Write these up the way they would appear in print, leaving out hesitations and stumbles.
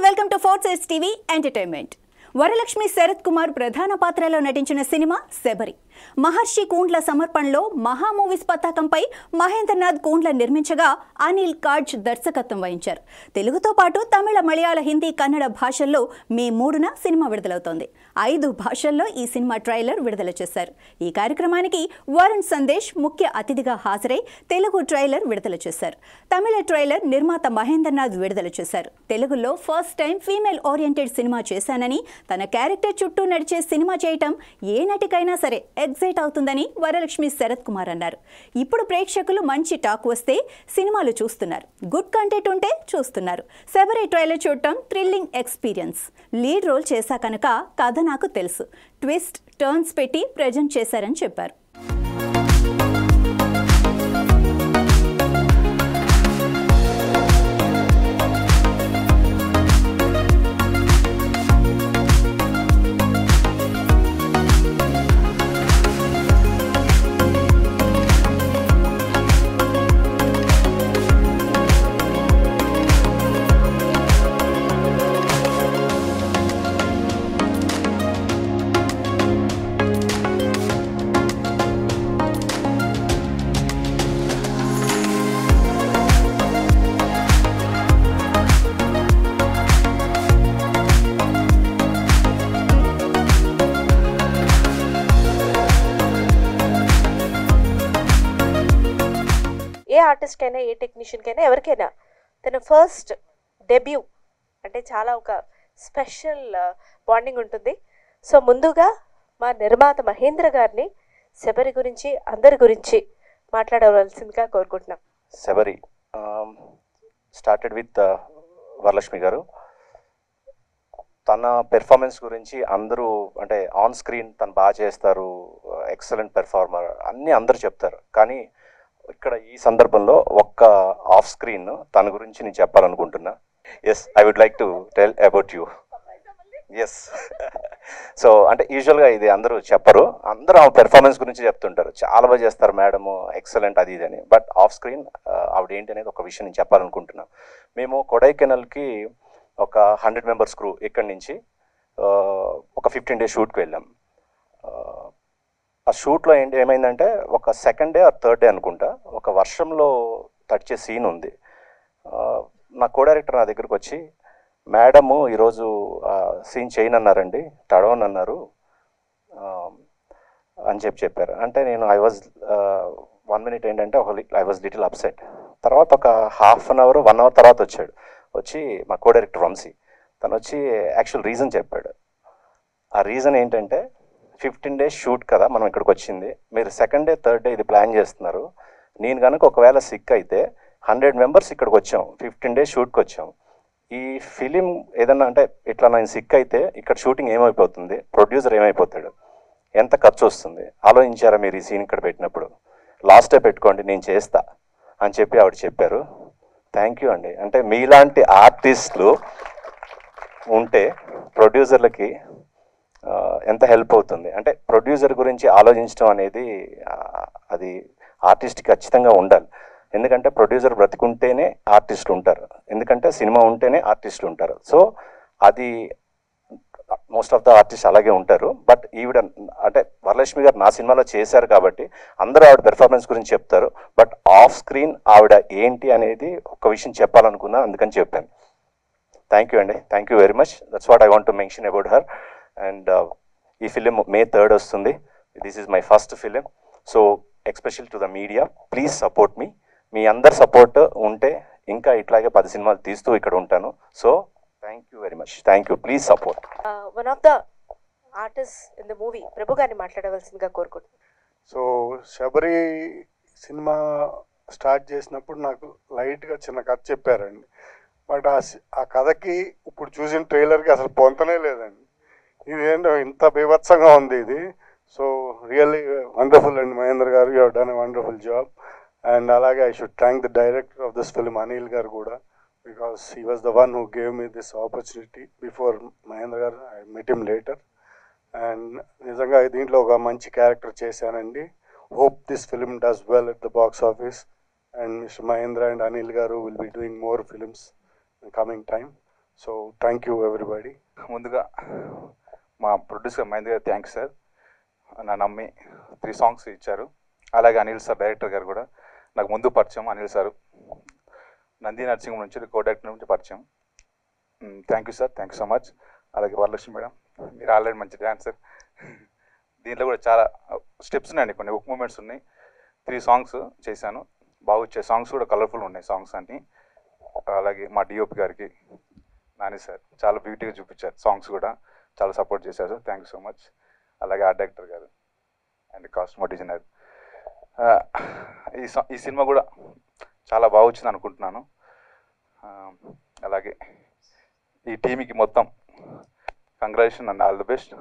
Welcome to forces TV entertainment. Varalakshmi Sarath Kumar ప్రధాన పాత్రలో నటించిన సినిమా శబరి. మహర్షి కూండ్ల సమర్పణలో మహా మూవీస్ పతాకంపై మహేంద్రనాథ్ కూండ్ల నిర్మించగా అనిల్ కాజ్ దర్శకత్వం వహించారు. తెలుగుతో పాటు తమిళ, మలయాళ, హిందీ, కన్నడ భాషల్లో మే 3న సినిమా విడుదలవుతోంది. 5 భాషల్లో ఈ సినిమా ట్రైలర్ విడుదల చేశారు. ఈ కార్యక్రమానికి వరుణ్ సందేశ్ ముఖ్య అతిథిగా హాజరై తెలుగు ట్రైలర్ విడుదల చేశారు. తమిళ ట్రైలర్ నిర్మాత మహేంద్రనాథ్ విడుదల చేశారు. తెలుగులో first time female oriented cinema చేశానని, తన క్యారెక్టర్ చుట్టూ నడిచే సినిమా చేయటం ఏ నటికైనా సరే ఎగ్జైట్ అవుతుందని వరలక్ష్మి శరత్ కుమార్ అన్నారు. ఇప్పుడు ప్రేక్షకులు మంచి టాక్ వస్తే సినిమాలు చూస్తున్నారు, గుడ్ కంటెంట్ ఉంటే చూస్తున్నారు. శబరి ట్రైలర్ చూడటం థ్రిల్లింగ్ ఎక్స్పీరియన్స్. లీడ్ రోల్ చేశా కనుక కథ నాకు తెలుసు, ట్విస్ట్ టర్న్స్ పెట్టి ప్రజెంట్ చేశారని చెప్పారు. ఏ ఆర్టిస్ట్కైనా, ఏ టెక్నీషియన్కైనా, ఎవరికైనా తన ఫస్ట్ డెబ్యూ అంటే చాలా ఒక స్పెషల్ బాండింగ్ ఉంటుంది. సో ముందుగా మా నిర్మాత మహేంద్ర గారిని శబరి గురించి, అందరి గురించి మాట్లాడవలసిందిగా కోరుకుంటున్నాం. శబరి స్టార్టెడ్ విత్ వరలక్ష్మి గారు. తన పెర్ఫార్మెన్స్ గురించి అందరూ అంటే ఆన్ స్క్రీన్ తను బాగా చేస్తారు, ఎక్సలెంట్ పెర్ఫార్మర్ అన్నీ అందరూ చెప్తారు. కానీ ఇక్కడ ఈ సందర్భంలో ఒక్క ఆఫ్ స్క్రీన్ తన గురించి నేను చెప్పాలనుకుంటున్నా. Yes, I would like to tell about you. Yes, so అంటే యూజువల్గా ఇది అందరూ చెప్పరు, అందరూ ఆమె పెర్ఫార్మెన్స్ గురించి చెప్తుంటారు, చాలా బాగా చేస్తారు మేడము, ఎక్సలెంట్ అది ఇది అని. బట్ ఆఫ్ స్క్రీన్ ఆవిడ ఏంటి అనేది ఒక విషయం నేను చెప్పాలనుకుంటున్నాను. మేము కొడైకెనాల్కి ఒక 100 మెంబర్స్ క్రూ ఇక్కడి నుంచి ఒక 15 days షూట్కి వెళ్ళాం. ఆ షూట్లో ఏమైందంటే ఒక second day or third day అనుకుంటా, ఒక వర్షంలో తడిచే సీన్ ఉంది. నా కో డైరెక్టర్ నా దగ్గరికి వచ్చి, మేడము ఈరోజు సీన్ చేయనన్నారండి, తడవనన్నారు అని చెప్పారు. అంటే నేను ఐ వాజ్ 1 minute ఏంటంటే ఐ వాజ్ లిటిల్ అప్సెట్. తర్వాత ఒక ½ an hour 1 hour తర్వాత వచ్చి మా కో డైరెక్టర్ వంశీ తను వచ్చి యాక్చువల్ రీజన్ చెప్పాడు. ఆ రీజన్ ఏంటంటే 15 days షూట్ కదా మనం ఇక్కడికి వచ్చింది, మీరు సెకండ్ డే థర్డ్ డే ఇది ప్లాన్ చేస్తున్నారు, నేను కనుక ఒకవేళ సిక్ అయితే 100 members ఇక్కడికి వచ్చాం, 15 days షూట్కి వచ్చాం, ఈ ఫిలిం ఏదన్నా అంటే ఇట్లా నేను సిక్ అయితే ఇక్కడ షూటింగ్ ఏమైపోతుంది, ప్రొడ్యూసర్ ఏమైపోతాడు, ఎంత ఖర్చు వస్తుంది, ఆలోచించారా మీరు ఈ సీన్ ఇక్కడ పెట్టినప్పుడు, లాస్టే పెట్టుకోండి నేను చేస్తా అని చెప్పి ఆవిడ చెప్పారు. థ్యాంక్ యూ అండి. అంటే మీలాంటి ఆర్టిస్టులు ఉంటే ప్రొడ్యూసర్లకి ఎంత హెల్ప్ అవుతుంది. అంటే ప్రొడ్యూసర్ గురించి ఆలోచించడం అనేది అది ఆర్టిస్ట్కి ఖచ్చితంగా ఉండాలి. ఎందుకంటే ప్రొడ్యూసర్ బ్రతికుంటేనే ఆర్టిస్టులు ఉంటారు, ఎందుకంటే సినిమా ఉంటేనే ఆర్టిస్టులు ఉంటారు. సో అది మోస్ట్ ఆఫ్ ద ఆర్టిస్ట్ అలాగే ఉంటారు. బట్ ఈవిడ అంటే వరలక్ష్మి గారు నా సినిమాలో చేశారు కాబట్టి అందరూ ఆవిడ పెర్ఫార్మెన్స్ గురించి చెప్తారు. బట్ ఆఫ్ స్క్రీన్ ఆవిడ ఏంటి అనేది ఒక విషయం చెప్పాలనుకున్నా, అందుకని చెప్పాను. థ్యాంక్ యూ అండి, thank you very much. That's what I want to mention about her. And ఈ ఫిలిం May 3rd వస్తుంది. This is my first film. So special to the media, please support me. మీ అందరు support ఉంటే ఇంకా ఇట్లాగే 10 సినిమాలు తీస్తూ ఇక్కడ ఉంటాను. So thank you very much, thank you, please support. One of the artist in the movie Prabhu గారిని మాట్లాడవలసిందిగా కోరుకుంటున్నాను. సో శబరి సినిమా స్టార్ట్ చేసినప్పుడు నాకు లైట్గా చిన్న కథ చెప్పారండి. బట్ ఆ కథకి ఇప్పుడు చూసిన ట్రైలర్కి అసలు పొంతనే లేదండి. ఇదేంటో ఇంత బీభత్సంగా ఉంది ఇది. సో రియల్లీ వండర్ఫుల్ అండి Mahendra garu, you have done a wonderful job. And అలాగే I should thank the director of this film Anil garu కూడా, because he was the one who gave me this opportunity before Mahendra garu. I met him later. And నిజంగా దీంట్లో ఒక మంచి character చేశానండి. Hope this film does well at the box office. And Mr. Mahendra and Anil Garu will be doing more films in coming time. So thank you everybody. ముందుగా మా producer Mahindra గారు thanks sir, నా నమ్మి 3 songs ఇచ్చారు. అలాగే Anil sir director గారు కూడా నాకు ముందు పరిచయం. అనిల్ సార్ నంది నర్సింగ్ నుంచి కో-డైరెక్టర్ నుంచి పరిచయం. Thank you sir, thank you so much. అలాగే వరలక్ష్మి మేడం, మీరు ఆల్రెడీ మంచి డ్యాన్సర్. దీంట్లో కూడా చాలా స్టెప్స్ ఉన్నాయండి, కొన్ని హుక్ మూమెంట్స్ ఉన్నాయి. 3 సాంగ్స్ చేశాను, బాగా వచ్చే సాంగ్స్ కూడా కలర్ఫుల్ ఉన్నాయి సాంగ్స్ అన్నీ. అలాగే మా డిఓపి గారికి నాని సార్ చాలా బ్యూటీగా చూపించారు, సాంగ్స్ కూడా చాలా సపోర్ట్ చేశారు. Thank you so much. అలాగే ఆర్ట్ డైరెక్టర్ గారు అండ్ కాస్ట్యూమ్ డిజైనర్. ఈ సినిమా కూడా చాలా బాగా వచ్చింది అనుకుంటున్నాను. అలాగే ఈ టీంకి మొత్తం congratulation and all the best.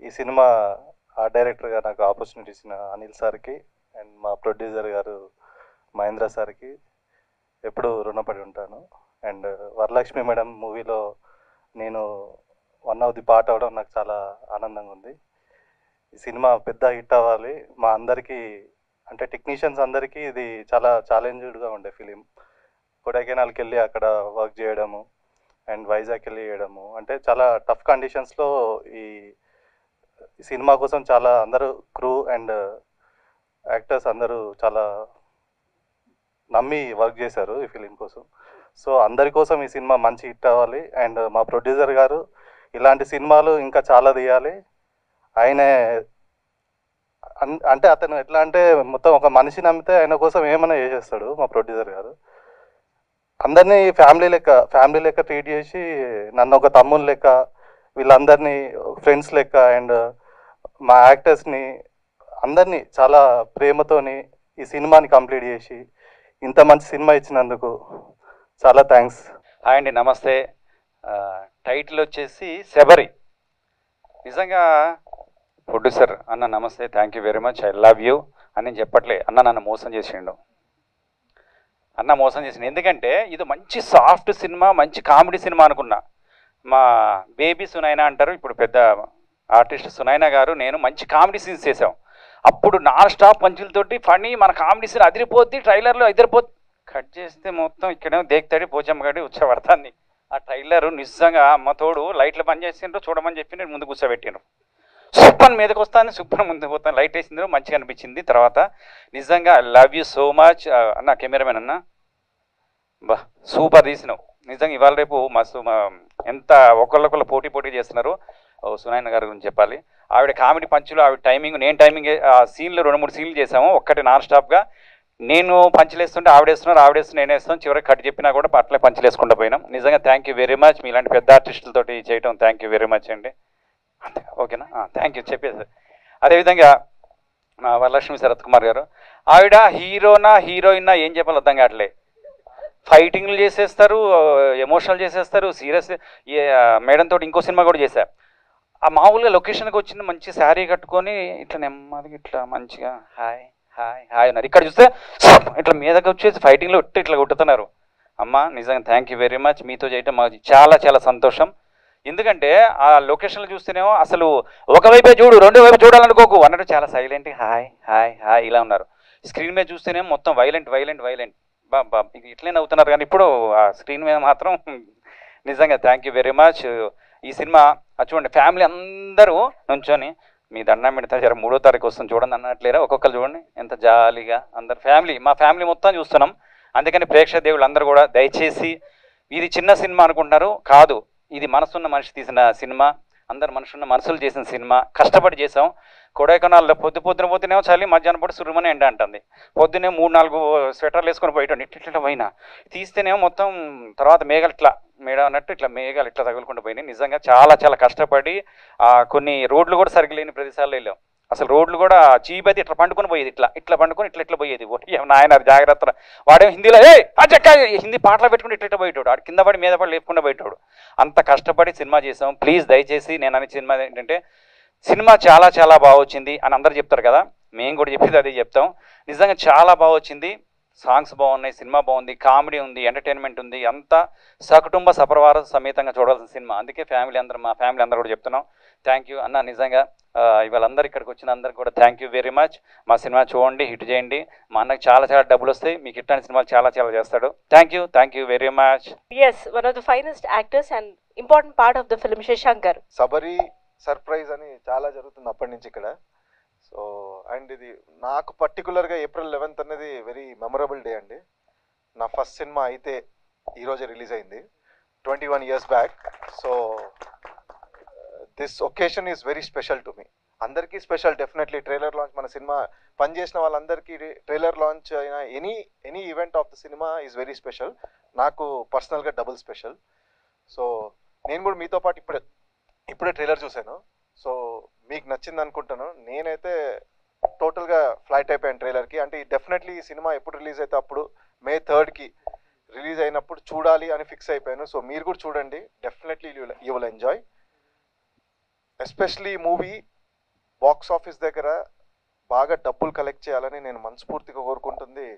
ఈ సినిమా ఆర్ట్ డైరెక్టర్గా నాకు ఆపర్చునిటీ ఇచ్చిన అనిల్ సార్కి అండ్ మా ప్రొడ్యూసర్ గారు మహేంద్ర సార్కి ఎప్పుడూ రుణపడి ఉంటాను. అండ్ వరలక్ష్మి మేడం మూవీలో నేను వన్ ఆఫ్ ది పార్ట్ అవ్వడం నాకు చాలా ఆనందంగా ఉంది. ఈ సినిమా పెద్ద హిట్ అవ్వాలి. మా అందరికీ అంటే టెక్నీషియన్స్ అందరికీ ఇది చాలా ఛాలెంజ్డ్గా ఉండే ఫిలిం. కొడైకెనాల్కి వెళ్ళి అక్కడ వర్క్ చేయడము అండ్ వైజాగ్ వెళ్ళి చేయడము అంటే చాలా టఫ్ కండిషన్స్లో ఈ సినిమా కోసం చాలా అందరూ క్రూ అండ్ యాక్టర్స్ అందరూ చాలా నమ్మి వర్క్ చేశారు ఈ ఫిలిం కోసం. సో అందరి కోసం ఈ సినిమా మంచి హిట్ అవ్వాలి. అండ్ మా ప్రొడ్యూసర్ గారు ఇలాంటి సినిమాలు ఇంకా చాలా తీయాలి. ఆయనే అంటే అతను ఎట్లా అంటే మొత్తం ఒక మనిషి నమ్మితే ఆయన కోసం ఏమైనా చేసేస్తాడు మా ప్రొడ్యూసర్ గారు. అందరినీ ఫ్యామిలీ లెక్క ట్రీట్ చేసి నన్ను ఒక తమ్ముని లెక్క, వీళ్ళందరినీ ఫ్రెండ్స్ లెక్క అండ్ మా యాక్టర్స్ని అందరినీ చాలా ప్రేమతోని ఈ సినిమాని కంప్లీట్ చేసి ఇంత మంచి సినిమా ఇచ్చినందుకు చాలా థ్యాంక్స్. హాయ్ అండి, నమస్తే. టైటిల్ వచ్చేసి శబరి. నిజంగా ప్రొడ్యూసర్ అన్న నమస్తే, thank you very much, I love you అని నేను చెప్పట్లే. అన్న నన్ను మోసం చేసిండు, అన్న మోసం చేసిండు. ఎందుకంటే ఇది మంచి సాఫ్ట్ సినిమా, మంచి కామెడీ సినిమా అనుకున్నా. మా బేబీ సునైనా అంటారు, ఇప్పుడు పెద్ద ఆర్టిస్ట్ సునైనా గారు, నేను మంచి కామెడీ సీన్స్ చేసాం. అప్పుడు నాన్ స్టాప్ పంచులతోటి ఫనీ మన కామెడీ సీన్ అదిరిపోద్ది, ట్రైలర్లో ఎదిరిపోద్ది. కట్ చేస్తే మొత్తం ఇక్కడేమో దేక్తాడి పోచమ్మగాడి ఉచ్చబడతాన్ని. ఆ ట్రైలర్ నిజంగా అమ్మ తోడు లైట్లు బంద్ చేసిండ్రు, చూడమని చెప్పి నేను ముందు కూర్చోబెట్టిండ్రు. సూపర్ మీదకి వస్తాను, సూపర్ ముందుకు పోతాను, లైట్ వేసిండ్రు, మంచిగా అనిపించింది. తర్వాత నిజంగా I love you so much అన్న, కెమెరామెన్ అన్న, బా సూపర్ తీసినావు. నిజంగా ఇవాళ రేపు మస్తు ఎంత ఒకళ్ళొకళ్ళు పోటీ చేస్తున్నారు. సునైన గారి గురించి చెప్పాలి. ఆవిడ కామెడీ పంచులు, ఆవిడ టైమింగ్, నేను టైమింగ్ ఆ సీన్లు 2-3 సీన్లు చేసాము. ఒక్కటి నాన్ స్టాప్గా నేను పంచులు వేస్తుంటే ఆవిడేస్తున్నారు, నేను వేస్తాను. చివరికి కట్ చెప్పినా కూడా అట్లే పంచులు వేసుకుంటూ పోయినాం. నిజంగా థ్యాంక్ యూ వెరీ మచ్. మీలాంటి పెద్ద ఆర్టిస్టులతోటి చేయటం థ్యాంక్ యూ వెరీ మచ్ అండి. అంతే, ఓకేనా? థ్యాంక్ యూ చెప్పేసి. అదేవిధంగా మా వరలక్ష్మి శరత్ కుమార్ గారు, ఆవిడ హీరోనా హీరోయినా ఏం చెప్పాలి అర్థం కావట్లే. ఫైటింగ్లు చేసేస్తారు, ఎమోషనల్ చేసేస్తారు, సీరియస్. మేడంతో ఇంకో సినిమా కూడా చేశా. ఆ మామూలుగా లొకేషన్కి వచ్చిన మంచి శారీ కట్టుకొని ఇట్లా నెమ్మదిగా ఇట్లా మంచిగా హాయ్ హాయ్ హాయ్ అన్నారు. ఇక్కడ చూస్తే ఇట్లా మీదకి వచ్చేసి ఫైటింగ్లో ఇట్లా కొట్టుతున్నారు. అమ్మ నిజంగా థ్యాంక్ యూ వెరీ మచ్. మీతో చేయటం మాకు చాలా చాలా సంతోషం. ఎందుకంటే ఆ లొకేషన్లో చూస్తేనేమో అసలు ఒకవైపే చూడు, 2 వైపు చూడాలనుకోకు అన్నట్టు చాలా సైలెంట్ హాయ్ హాయ్ హాయ్ ఇలా ఉన్నారు. స్క్రీన్ మీద చూస్తేనేమో మొత్తం వైలెంట్ వైలెంట్ వైలెంట్. బాబా ఇట్లే నవ్వుతున్నారు, కానీ ఇప్పుడు ఆ స్క్రీన్ మీద మాత్రం నిజంగా థ్యాంక్ యూ వెరీ మచ్. ఈ సినిమా చూడండి, ఫ్యామిలీ అందరూ నుంచొని మీ దండం పెడతా జర 3వ తారీఖు వస్తుంది చూడండి అన్నట్లేరా. ఒక్కొక్కరు చూడండి ఎంత జాలీగా అందరు ఫ్యామిలీ, మా ఫ్యామిలీ మొత్తం చూస్తున్నాం. అందుకని ప్రేక్షక దేవుళ్ళు అందరూ కూడా దయచేసి, ఇది చిన్న సినిమా అనుకుంటున్నారు, కాదు, ఇది మనసున్న మనిషి తీసిన సినిమా, అందరు మనుషున్న మనసులు చేసిన సినిమా. కష్టపడి చేసాం. కొడైకెనాల్లో పొద్దున పోతేనేమో చలి, మధ్యాహ్నం పూట సురుమని ఎండ అంటుంది. పొద్దునే 3-4 స్వెటర్లు వేసుకొని పోయేటండి. ఇట్లా పోయినా తీస్తేనేమో మొత్తం తర్వాత మేఘాలు ఇట్లా మేడ అన్నట్టు ఇట్లా మేఘాలు ఇట్లా తగులుకుంటూ పోయినాయి. నిజంగా చాలా చాలా కష్టపడి కొన్ని రోడ్లు కూడా సరిగ్గా లేని ప్రదేశాల్లో వెళ్ళాం. అసలు రోడ్లు కూడా చీప్ అయితే ఇట్లా పండుకొని పోయేది, ఇట్లా పండుకొని ఇట్లా పోయేది. నాయన జాగ్రత్త. వాడేమో హిందీలో హిందీ పాటలు పెట్టుకుని ఇట్లా పోయేటోడు, ఆడు కింద పడి మీద పడి లేపుకుండా పోయేటోడు. అంత కష్టపడి సినిమా చేసాం. ప్లీజ్ దయచేసి నేను అనే సినిమా ఏంటంటే, సినిమా చాలా చాలా బాగా వచ్చింది అని అందరు చెప్తారు కదా, మేము కూడా చెప్పేది అదే చెప్తాం. నిజంగా చాలా బాగా వచ్చింది. సాంగ్స్ బాగున్నాయి, సినిమా బాగుంది, కామెడీ ఉంది, ఎంటర్టైన్మెంట్ ఉంది. అంతా సకుటుంబ సపరివార సమేతంగా చూడాల్సిన సినిమా. అందుకే మా ఫ్యామిలీ అందరూ కూడా చెప్తున్నాం. థ్యాంక్ యూ అన్న. నిజంగా ఇవాళ అందరు ఇక్కడికి వచ్చిన అందరికి కూడా థ్యాంక్ యూ వెరీ మచ్. మా సినిమా చూడండి, హిట్ చేయండి. మా అన్నకి చాలా చాలా డబ్బులు వస్తాయి, మీకు ఇట్లాంటి సినిమాలు చాలా చాలా చేస్తాడు. Thank you very much. Yes, one of the finest actors and important part of the film Shashank గారు. సబరి సర్ప్రైజ్ అని చాలా జరుగుతుంది అప్పటి నుంచి ఇక్కడ. సో అండ్ ఇది నాకు పర్టికులర్గా April 11th అనేది వెరీ మెమరబుల్ డే అండి. నా ఫస్ట్ సినిమా అయితే ఈరోజే రిలీజ్ అయింది 21 years back. So this occasion is very special to me. అందరికీ స్పెషల్ డెఫినెట్లీ. ట్రైలర్ లాంచ్ మన సినిమా పనిచేసిన వాళ్ళందరికీ ట్రైలర్ లాంచ్ అయిన any event of the cinema is very special. నాకు పర్సనల్గా డబుల్ స్పెషల్. సో నేను కూడా మీతో పాటు ఇప్పుడే ట్రైలర్ చూశాను. సో మీకు నచ్చింది అనుకుంటాను. నేనైతే టోటల్గా ఫ్లైట్ అయిపోయాను ట్రైలర్కి. అంటే డెఫినెట్లీ ఈ సినిమా ఎప్పుడు రిలీజ్ అయితే అప్పుడు May 3rd రిలీజ్ అయినప్పుడు చూడాలి అని ఫిక్స్ అయిపోయాను. సో మీరు కూడా చూడండి, definitely you will enjoy. Especially movie box office దగ్గర బాగా డబ్బులు కలెక్ట్ చేయాలని నేను మనస్ఫూర్తిగా కోరుకుంటుంది.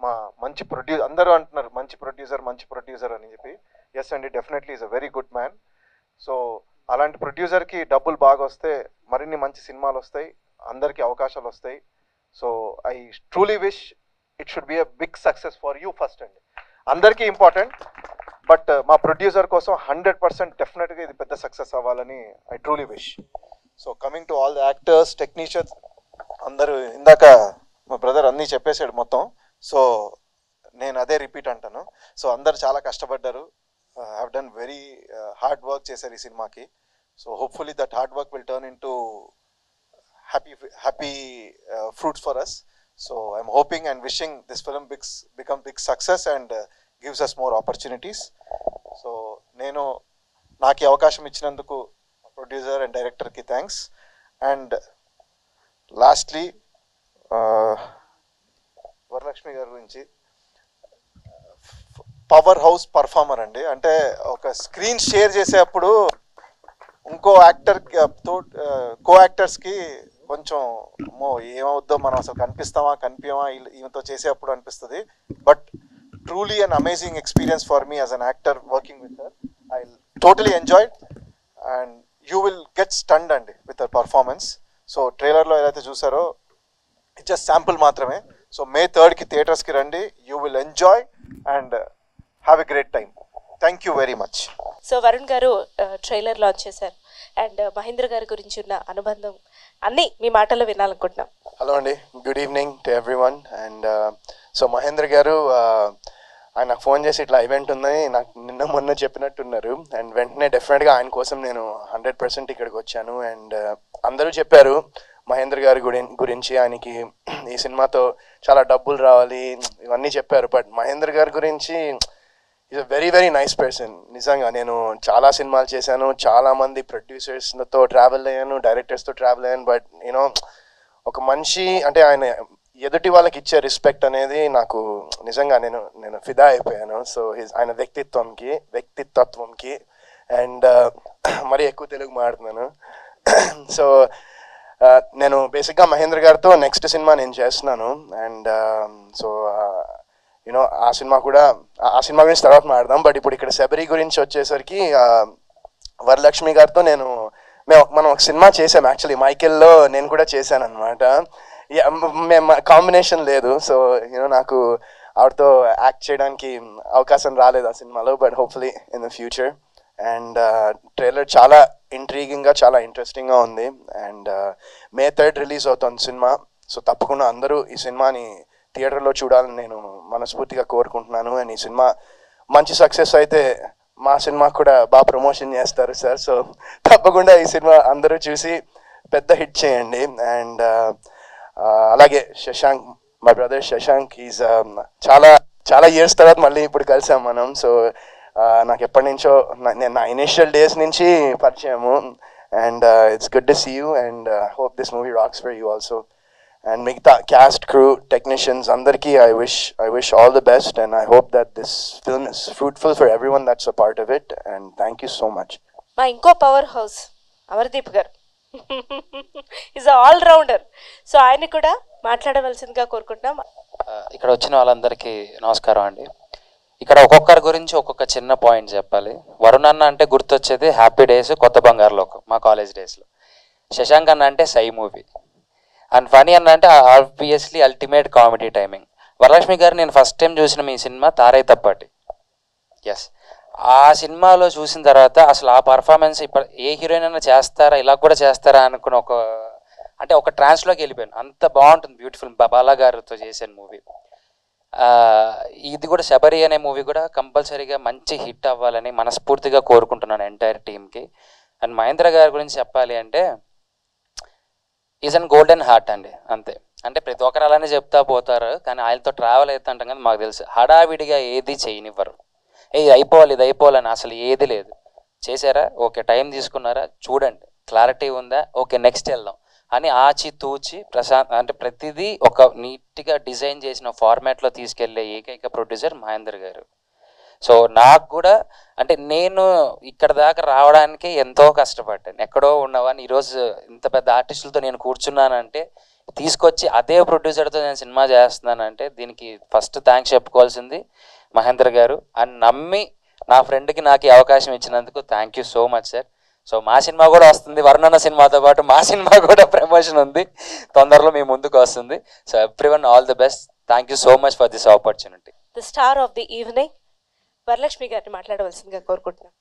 మా మంచి ప్రొడ్యూసర్ అందరూ అంటున్నారు మంచి ప్రొడ్యూసర్ అని చెప్పి. ఎస్ అండి, definitely is a very good man. So అలాంటి ప్రొడ్యూసర్కి డబ్బులు బాగా వస్తే మరిన్ని మంచి సినిమాలు వస్తాయి, అందరికీ అవకాశాలు వస్తాయి. So I truly wish it should be a big success for you first అండి. అందరికీ ఇంపార్టెంట్, బట్ మా ప్రొడ్యూసర్ కోసం 100% డెఫినెట్గా ఇది పెద్ద సక్సెస్ అవ్వాలని I truly wish. So coming to all the actors, technicians అందరూ, ఇందాక మా బ్రదర్ అన్నీ చెప్పేశాడు మొత్తం. సో నేను అదే రిపీట్ అంటాను. సో అందరు చాలా కష్టపడ్డారు, have done very hard work చేశారు ఈ సినిమాకి. So hopefully that hard work will turn into happy fruits for us. So I'm hoping and wishing this film become big success and gives us more opportunities. So నాకు అవకాశం ఇచ్చినందుకు producer and డైరెక్టర్కి thanks. And lastly Varalakshmi గారి గురించి, power house performer అండి. అంటే ఒక screen share చేసేటప్పుడు ఇంకో యాక్టర్తో కో యాక్టర్స్కి కొంచెం ఏమవుద్దో, మనం అసలు కనిపించమా ఈమెతో చేసేటప్పుడు అనిపిస్తుంది. But truly an amazing experience for me as an actor working with her. I totally enjoyed and you will get stunned అండి విత్ హర్ పర్ఫార్మెన్స్. సో ట్రైలర్లో ఏదైతే చూసారో ఇట్ జస్ట్ శాంపుల్ మాత్రమే. సో May 3rd థియేటర్స్కి రండి, you will enjoy and have a great time. Thank you very much. So Varun గారు trailer launch చేశారు and Mahindra గారి గురించి ఉన్న అనుబంధం అన్నీ మీ మాటల్లో వినాలనుకుంటున్నాం. హలో అండి, good evening to everyone. And so Mahendra గారు ఆయన నాకు ఫోన్ చేసి ఇట్లా ఈవెంట్ ఉందని నాకు మొన్న చెప్పినట్టున్నారు. అండ్ వెంటనే డెఫినెట్గా ఆయన కోసం నేను 100% ఇక్కడికి వచ్చాను. అండ్ అందరూ చెప్పారు మహేంద్ర గారి గురించి, ఆయనకి ఈ సినిమాతో చాలా డబ్బులు రావాలి ఇవన్నీ చెప్పారు. బట్ మహేంద్ర గారి గురించి is a very very nice person. నిజంగా నేను చాలా సినిమాలు చేశాను, చాలామంది ప్రొడ్యూసర్స్తో ట్రావెల్ అయ్యాను, డైరెక్టర్స్తో ట్రావెల్ అయ్యాను. బట్ యూనో ఒక మనిషి అంటే ఆయన ఎదుటి వాళ్ళకి ఇచ్చే రెస్పెక్ట్ అనేది నాకు నిజంగా నేను ఫిదా అయిపోయాను. సో ఆయన వ్యక్తిత్వంకి అండ్ మరీ ఎక్కువ తెలుగు మాట్లాడుతున్నాను. సో నేను బేసిక్గా మహేంద్ర గారితో నెక్స్ట్ సినిమా నేను చేస్తున్నాను. అండ్ సో యూనో ఆ సినిమా గురించి తర్వాత మాట్లాడదాం. బట్ ఇప్పుడు ఇక్కడ శబరి గురించి వచ్చేసరికి వరలక్ష్మి గారితో మనం ఒక సినిమా చేసాం. యాక్చువల్లీ మైకెల్లో నేను కూడా చేశాను అనమాట. మేము కాంబినేషన్ లేదు. సో యూనో నాకు ఆవిడతో యాక్ట్ చేయడానికి అవకాశం రాలేదు ఆ సినిమాలో. But hopefully in the future. And trailer చాలా ఇంట్రీగింగ్గా, చాలా ఇంట్రెస్టింగ్గా ఉంది. అండ్ May 3rd రిలీజ్ అవుతుంది సినిమా. సో తప్పకుండా అందరూ ఈ సినిమాని థియేటర్లో చూడాలని నేను మనస్ఫూర్తిగా కోరుకుంటున్నాను. అండ్ ఈ సినిమా మంచి సక్సెస్ అయితే మా సినిమా కూడా బాగా ప్రమోషన్ చేస్తారు సార్. సో తప్పకుండా ఈ సినిమా అందరూ చూసి పెద్ద హిట్ చేయండి. అండ్ అలాగే Shashank, my brother Shashank, is చాలా ఇయర్స్ తర్వాత మళ్ళీ ఇప్పుడు కలిసాం మనం. సో నాకు ఎప్పటి నుంచో నేను నా ఇనిషియల్ డేస్ నుంచి పరిచయము. And it's good to see you and hope this movie rocks for you also. And మిగతా క్యాస్ట్, క్రూ, టెక్నీషియన్స్ అందరికీ I wish all the best, and I hope that this film is fruitful for everyone that's a part of it, and thank you so much. మా ఇంకో power house Amardeep గారు is all rounder. So ఆయన కూడా మాట్లాడవలసిందిగా కోరుకుంటున్నాం. ఇక్కడ వచ్చిన వాళ్ళందరికీ నమస్కారం అండి. ఇక్కడ ఒక్కొక్కరి గురించి ఒక్కొక్క చిన్న పాయింట్ చెప్పాలి. వరుణ్ అన్న అంటే గుర్తొచ్చేది హ్యాపీ డేస్, కొత్త బంగారు లోకం, మా కాలేజ్ డేస్లో. శశాంక్ అన్న అంటే సై మూవీ, అండ్ ఫనీ అన్న అంటే obviously ultimate comedy timing. Varalakshmi గారు నేను ఫస్ట్ టైం చూసిన మీ సినిమా తారై తప్పాటి. ఎస్, ఆ సినిమాలో చూసిన తర్వాత అసలు ఆ పర్ఫార్మెన్స్ ఇప్పుడు ఏ హీరోయిన్ అయినా చేస్తారా, ఇలా కూడా చేస్తారా అనుకున్న ఒక ట్రాన్స్లోకి వెళ్ళిపోయాను. అంత బాగుంటుంది, బ్యూటిఫుల్. బాలా గారితో చేసిన మూవీ. ఇది కూడా శబరి అనే మూవీ కూడా కంపల్సరీగా మంచి హిట్ అవ్వాలని మనస్ఫూర్తిగా కోరుకుంటున్నాను ఎంటైర్ టీమ్కి. అండ్ మహేంద్ర గారి గురించి చెప్పాలి అంటే ఈజ్ అన్ గోల్డెన్ హార్ట్ అండి, అంతే. అంటే ప్రతి ఒక్కరు అలానే చెప్తా పోతారు, కానీ ఆయనతో ట్రావెల్ అవుతుంటాం కదా, మాకు తెలుసు హడావిడిగా ఏది చేయనివ్వరు. ఇది అయిపోవాలని అసలు ఏది లేదు. చేశారా, ఓకే, టైం తీసుకున్నారా, చూడండి, క్లారిటీ ఉందా, ఓకే నెక్స్ట్ వెళ్దాం అని ఆచి తూచి అంటే ప్రతిదీ ఒక నీట్గా డిజైన్ చేసిన ఫార్మాట్లో తీసుకెళ్లే ఏకైక ప్రొడ్యూసర్ మహేందర్ గారు. సో నాకు కూడా అంటే నేను ఇక్కడ దాకా రావడానికి ఎంతో కష్టపడ్డాను. ఎక్కడో ఉన్నవాడిని ఈరోజు ఇంత పెద్ద ఆర్టిస్టులతో నేను కూర్చున్నానంటే, తీసుకొచ్చి అదే ప్రొడ్యూసర్తో నేను సినిమా చేస్తున్నానంటే దీనికి ఫస్ట్ థ్యాంక్స్ చెప్పుకోవాల్సింది మహేంద్ర గారు. అని నమ్మి నా ఫ్రెండ్కి నాకు ఈ అవకాశం ఇచ్చినందుకు thank you so much sir. So మా సినిమా కూడా వస్తుంది, వరుణన్న సినిమాతో పాటు మా సినిమా కూడా ప్రమోషన్ ఉంది, తొందరలో మీ ముందుకు వస్తుంది. So everyone all the best. Thank you so much for this opportunity. The star of the evening Varalakshmi గారిని మాట్లాడవలసిందిగా కోరుకుంటున్నాను.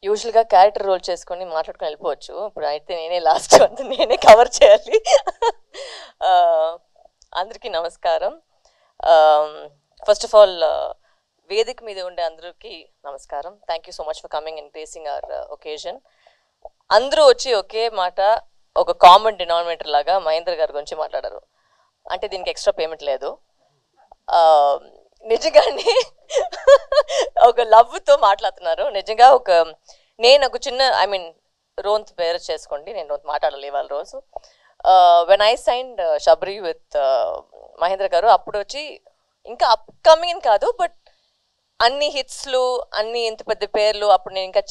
యూజువల్గా క్యారెక్టర్ రోల్ చేసుకొని మాట్లాడుకొని వెళ్ళిపోవచ్చు, ఇప్పుడు అయితే నేనే లాస్ట్ అంతా నేనే కవర్ చేయాలి. అందరికీ నమస్కారం. ఫస్ట్ ఆఫ్ ఆల్ వేదిక మీద ఉండే అందరికీ నమస్కారం. Thank you so much for coming and gracing our occasion. అందరూ వచ్చి ఒకే మాట, ఒక కామన్ డినామినేటర్ లాగా మహేంద్ర గారి గురించి మాట్లాడారు. అంటే దీనికి ఎక్స్ట్రా పేమెంట్ లేదు, నిజంగానే ఒక లవ్తో మాట్లాడుతున్నారు. నిజంగా నేను ఒక చిన్న రోంత్ పేరు చేసుకోండి, నేను రోంత్ మాట్లాడాలి ఇవాళ రోజు. When I signed Sabari with Mahendra గారు, అప్పుడు వచ్చి ఇంకా అప్కమింగ్ అని కాదు, బట్ అన్ని హిట్స్లు అన్ని ఇంత పెద్ద పేర్లు అప్పుడు నేను ఇంకా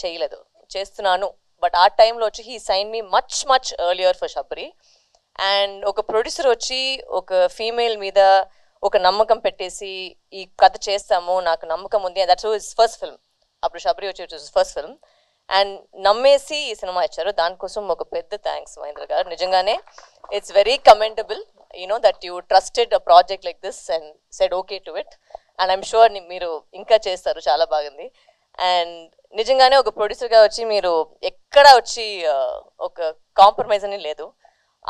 చేస్తున్నాను. బట్ ఆ టైంలో వచ్చి he sign me much much earlier for Sabari. And ఒక ప్రొడ్యూసర్ వచ్చి ఒక ఫీమేల్ మీద ఒక నమ్మకం పెట్టేసి ఈ కథ చేస్తాము, నాకు నమ్మకం ఉంది, దట్స్ హిస్ ఫస్ట్ ఫిల్మ్. అప్పుడు శబరి వచ్చి ఫస్ట్ ఫిల్మ్ అండ్ నమ్మేసి ఈ సినిమా ఇచ్చారు. దానికోసం ఒక పెద్ద థ్యాంక్స్ మహేంద్ర గారు. నిజంగానే it's very commendable that you trusted a project like this and said okay to it. And I'm sure మీరు ఇంకా చేస్తారు, చాలా బాగుంది. అండ్ నిజంగానే ఒక ప్రొడ్యూసర్గా వచ్చి మీరు ఎక్కడ వచ్చి ఒక కాంప్రమైజ్ అని లేదు.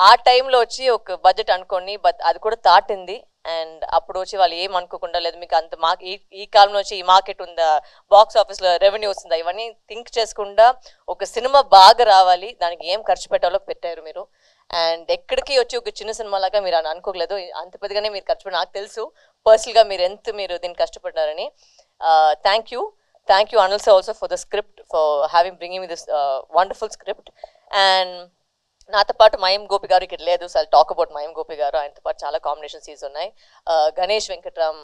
ఆ టైంలో వచ్చి ఒక బడ్జెట్ అనుకోండి, బట్ అది కూడా దాటింది. అండ్ అప్పుడు వచ్చి వాళ్ళు ఏం అనుకోకుండా, లేదు మీకు అంత ఈ కాలంలో వచ్చి ఈ మార్కెట్ ఉందా, బాక్స్ ఆఫీస్లో రెవెన్యూ వస్తుందా, ఇవన్నీ థింక్ చేసుకుండా ఒక సినిమా బాగా రావాలి, దానికి ఏం ఖర్చు పెట్టాలో పెట్టారు మీరు. అండ్ ఎక్కడికి వచ్చి ఒక చిన్న సినిమా లాగా మీరు అని అనుకోలేదు, అంత పెద్దగానే మీరు ఖర్చు నాకు తెలుసు పర్సనల్గా మీరు దీన్ని కష్టపడ్డారని. Thank you Anil sir also for the script, for bringing me this wonderful script. And నాతో పాటు మయం గోపి గారు ఇక్కడ లేదు, సో ఐ టాక్ అబౌట్ మయం గోపి గారు. ఆయనతో పాటు చాలా కాంబినేషన్ సీన్స్ ఉన్నాయి. గణేష్ వెంకట్రామ్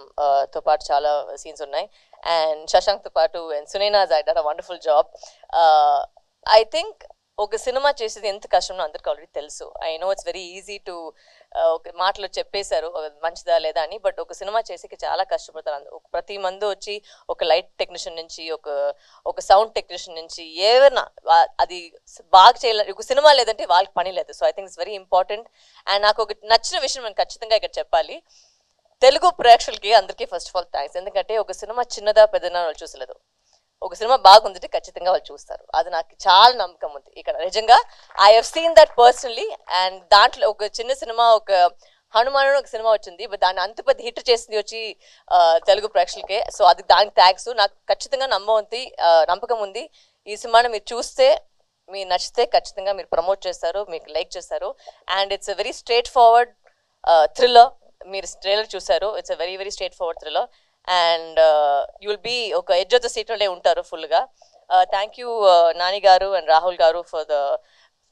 తో పాటు చాలా సీన్స్ ఉన్నాయి. అండ్ శశాంక్తో పాటు and Sunaina done a wonderful job. I think ఒక సినిమా చేసేది ఎంత కష్టమో అందరికీ ఆల్రెడీ తెలుసు. I know it's very easy to ఒక మాటలో చెప్పేశారు మంచిదా లేదా అని, బట్ ఒక సినిమా చేసేకి చాలా కష్టపడతారు. ప్రతి మంది వచ్చి ఒక లైట్ టెక్నీషియన్ నుంచి ఒక సౌండ్ టెక్నీషియన్ నుంచి ఏమైనా అది బాగా చేయలేదు, ఒక సినిమా లేదంటే వాళ్ళకి పని లేదు. So I think it's very important. And నాకు ఒక నచ్చిన విషయం నేను ఖచ్చితంగా ఇక్కడ చెప్పాలి, తెలుగు ప్రేక్షకులకి అందరికీ ఫస్ట్ ఆఫ్ ఆల్ థ్యాంక్స్. ఎందుకంటే ఒక సినిమా చిన్నదా పెద్దదా వాళ్ళు చూసలేదు, ఒక సినిమా బాగుందంటే ఖచ్చితంగా వాళ్ళు చూస్తారు. అది నాకు చాలా నమ్మకం ఉంది ఇక్కడ. నిజంగా I have seen that personally. And దాంట్లో ఒక చిన్న సినిమా, ఒక హనుమాన్ ఒక సినిమా వచ్చింది, బట్ దాన్ని అంత పెద్ద హిట్ చేసింది వచ్చి తెలుగు ప్రేక్షకులకే. సో అది దానికి థ్యాంక్స్. నాకు ఖచ్చితంగా నమ్మకం ఉంది ఈ సినిమాని మీరు చూస్తే, మీరు నచ్చితే ఖచ్చితంగా మీరు ప్రమోట్ చేస్తారు, మీకు లైక్ చేస్తారు. And it's a very straightforward thriller. మీరు ట్రైలర్ చూసారు, it's a very very straightforward thriller. And you will be ఒక ఎడ్జ్ ఆఫ్ ద సీట్లోనే ఉంటారు ఫుల్గా. థ్యాంక్ యూ నాని గారు అండ్ రాహుల్ గారు for the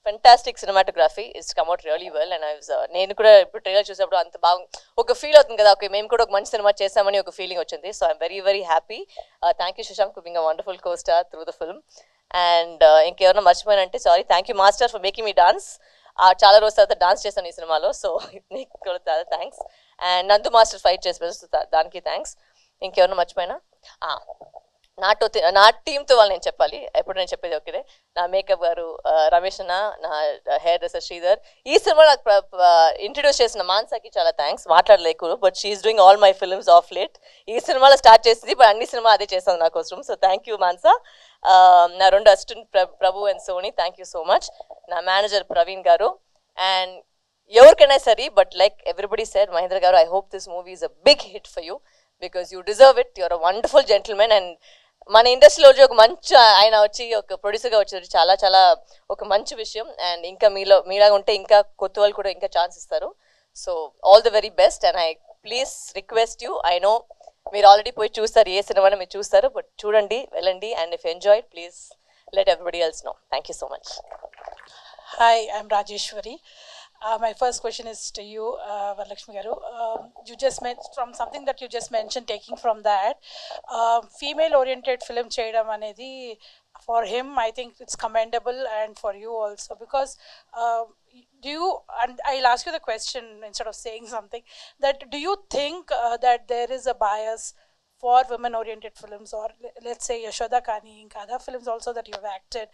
fantastic cinematography. It's come out really well. And నేను కూడా ఇప్పుడు ట్రైలర్ చూసినప్పుడు అంత బాగా ఒక ఫీల్ అవుతుంది కదా, ఓకే మేము కూడా ఒక మంచి సినిమా చేస్తామని ఒక ఫీలింగ్ వచ్చింది. So I'm very very happy. Thank you Shashank for being a wonderful co star through the film. And ఇంకేమైనా మర్చిపోయానంటే sorry. Thank you master for making me dance. చాలా రోజుల తర్వాత డాన్స్ చేశాను ఈ సినిమాలో, సో నీకు కూడా చాలా థ్యాంక్స్. అండ్ నందు మాస్టర్ ఫైట్ చేసి దానికి థ్యాంక్స్. ఇంకేమన్నా మర్చిపోయినా నా టీంతో వాళ్ళు నేను చెప్పాలి, ఎప్పుడు నేను చెప్పేది ఒకటే, నా మేకప్ గారు రమేష్ అన్న, నా హెయిర్ డ్రెస్సర్ శ్రీధర్, ఈ సినిమా నాకు ఇంట్రడ్యూస్ చేసిన మాన్సాకి చాలా థ్యాంక్స్. మాట్లాడలేకు, but she's doing all my films of late. ఈ సినిమాలో స్టార్ట్ చేసింది, బట్ అన్ని సినిమా అదే చేస్తాను నా కోసం. So thank you Mansa. నా 2 assistant Prabhu and Soni, thank you so much. నా మేనేజర్ ప్రవీణ్ గారు, అండ్ ఎవరికైనా సరే, but like everybody said, Mahendra garu, I hope this movie is a big hit for you because you deserve it. You're a wonderful gentleman. And మన ఇండస్ట్రీలో వచ్చి ఒక మంచి ఆయన వచ్చి ఒక ప్రొడ్యూసర్గా వచ్చి చాలా చాలా ఒక మంచి విషయం. అండ్ ఇంకా మీలాగా ఉంటే ఇంకా కొత్త వాళ్ళు కూడా ఇంకా ఛాన్స్ ఇస్తారు. So all the very best. And I please request you, I know మీరు ఆల్రెడీ పోయి చూస్తారు, ఏ సినిమాని మీరు చూస్తారు, బట్ చూడండి, వెళ్ళండి. And if enjoy, please let everybody else know. Thank you so much. Hi, I'm Rajeshwari. My first question is to you, Varalakshmi Garu. You just mentioned from something that you just mentioned, taking from that, female-oriented film cheyadam anedi for him, I think it's commendable, and for you also, because do you, and I'll ask you the question instead of saying something, that do you think that there is a bias for women-oriented films, or let's say Yashoda Kani, in other films also that you have acted,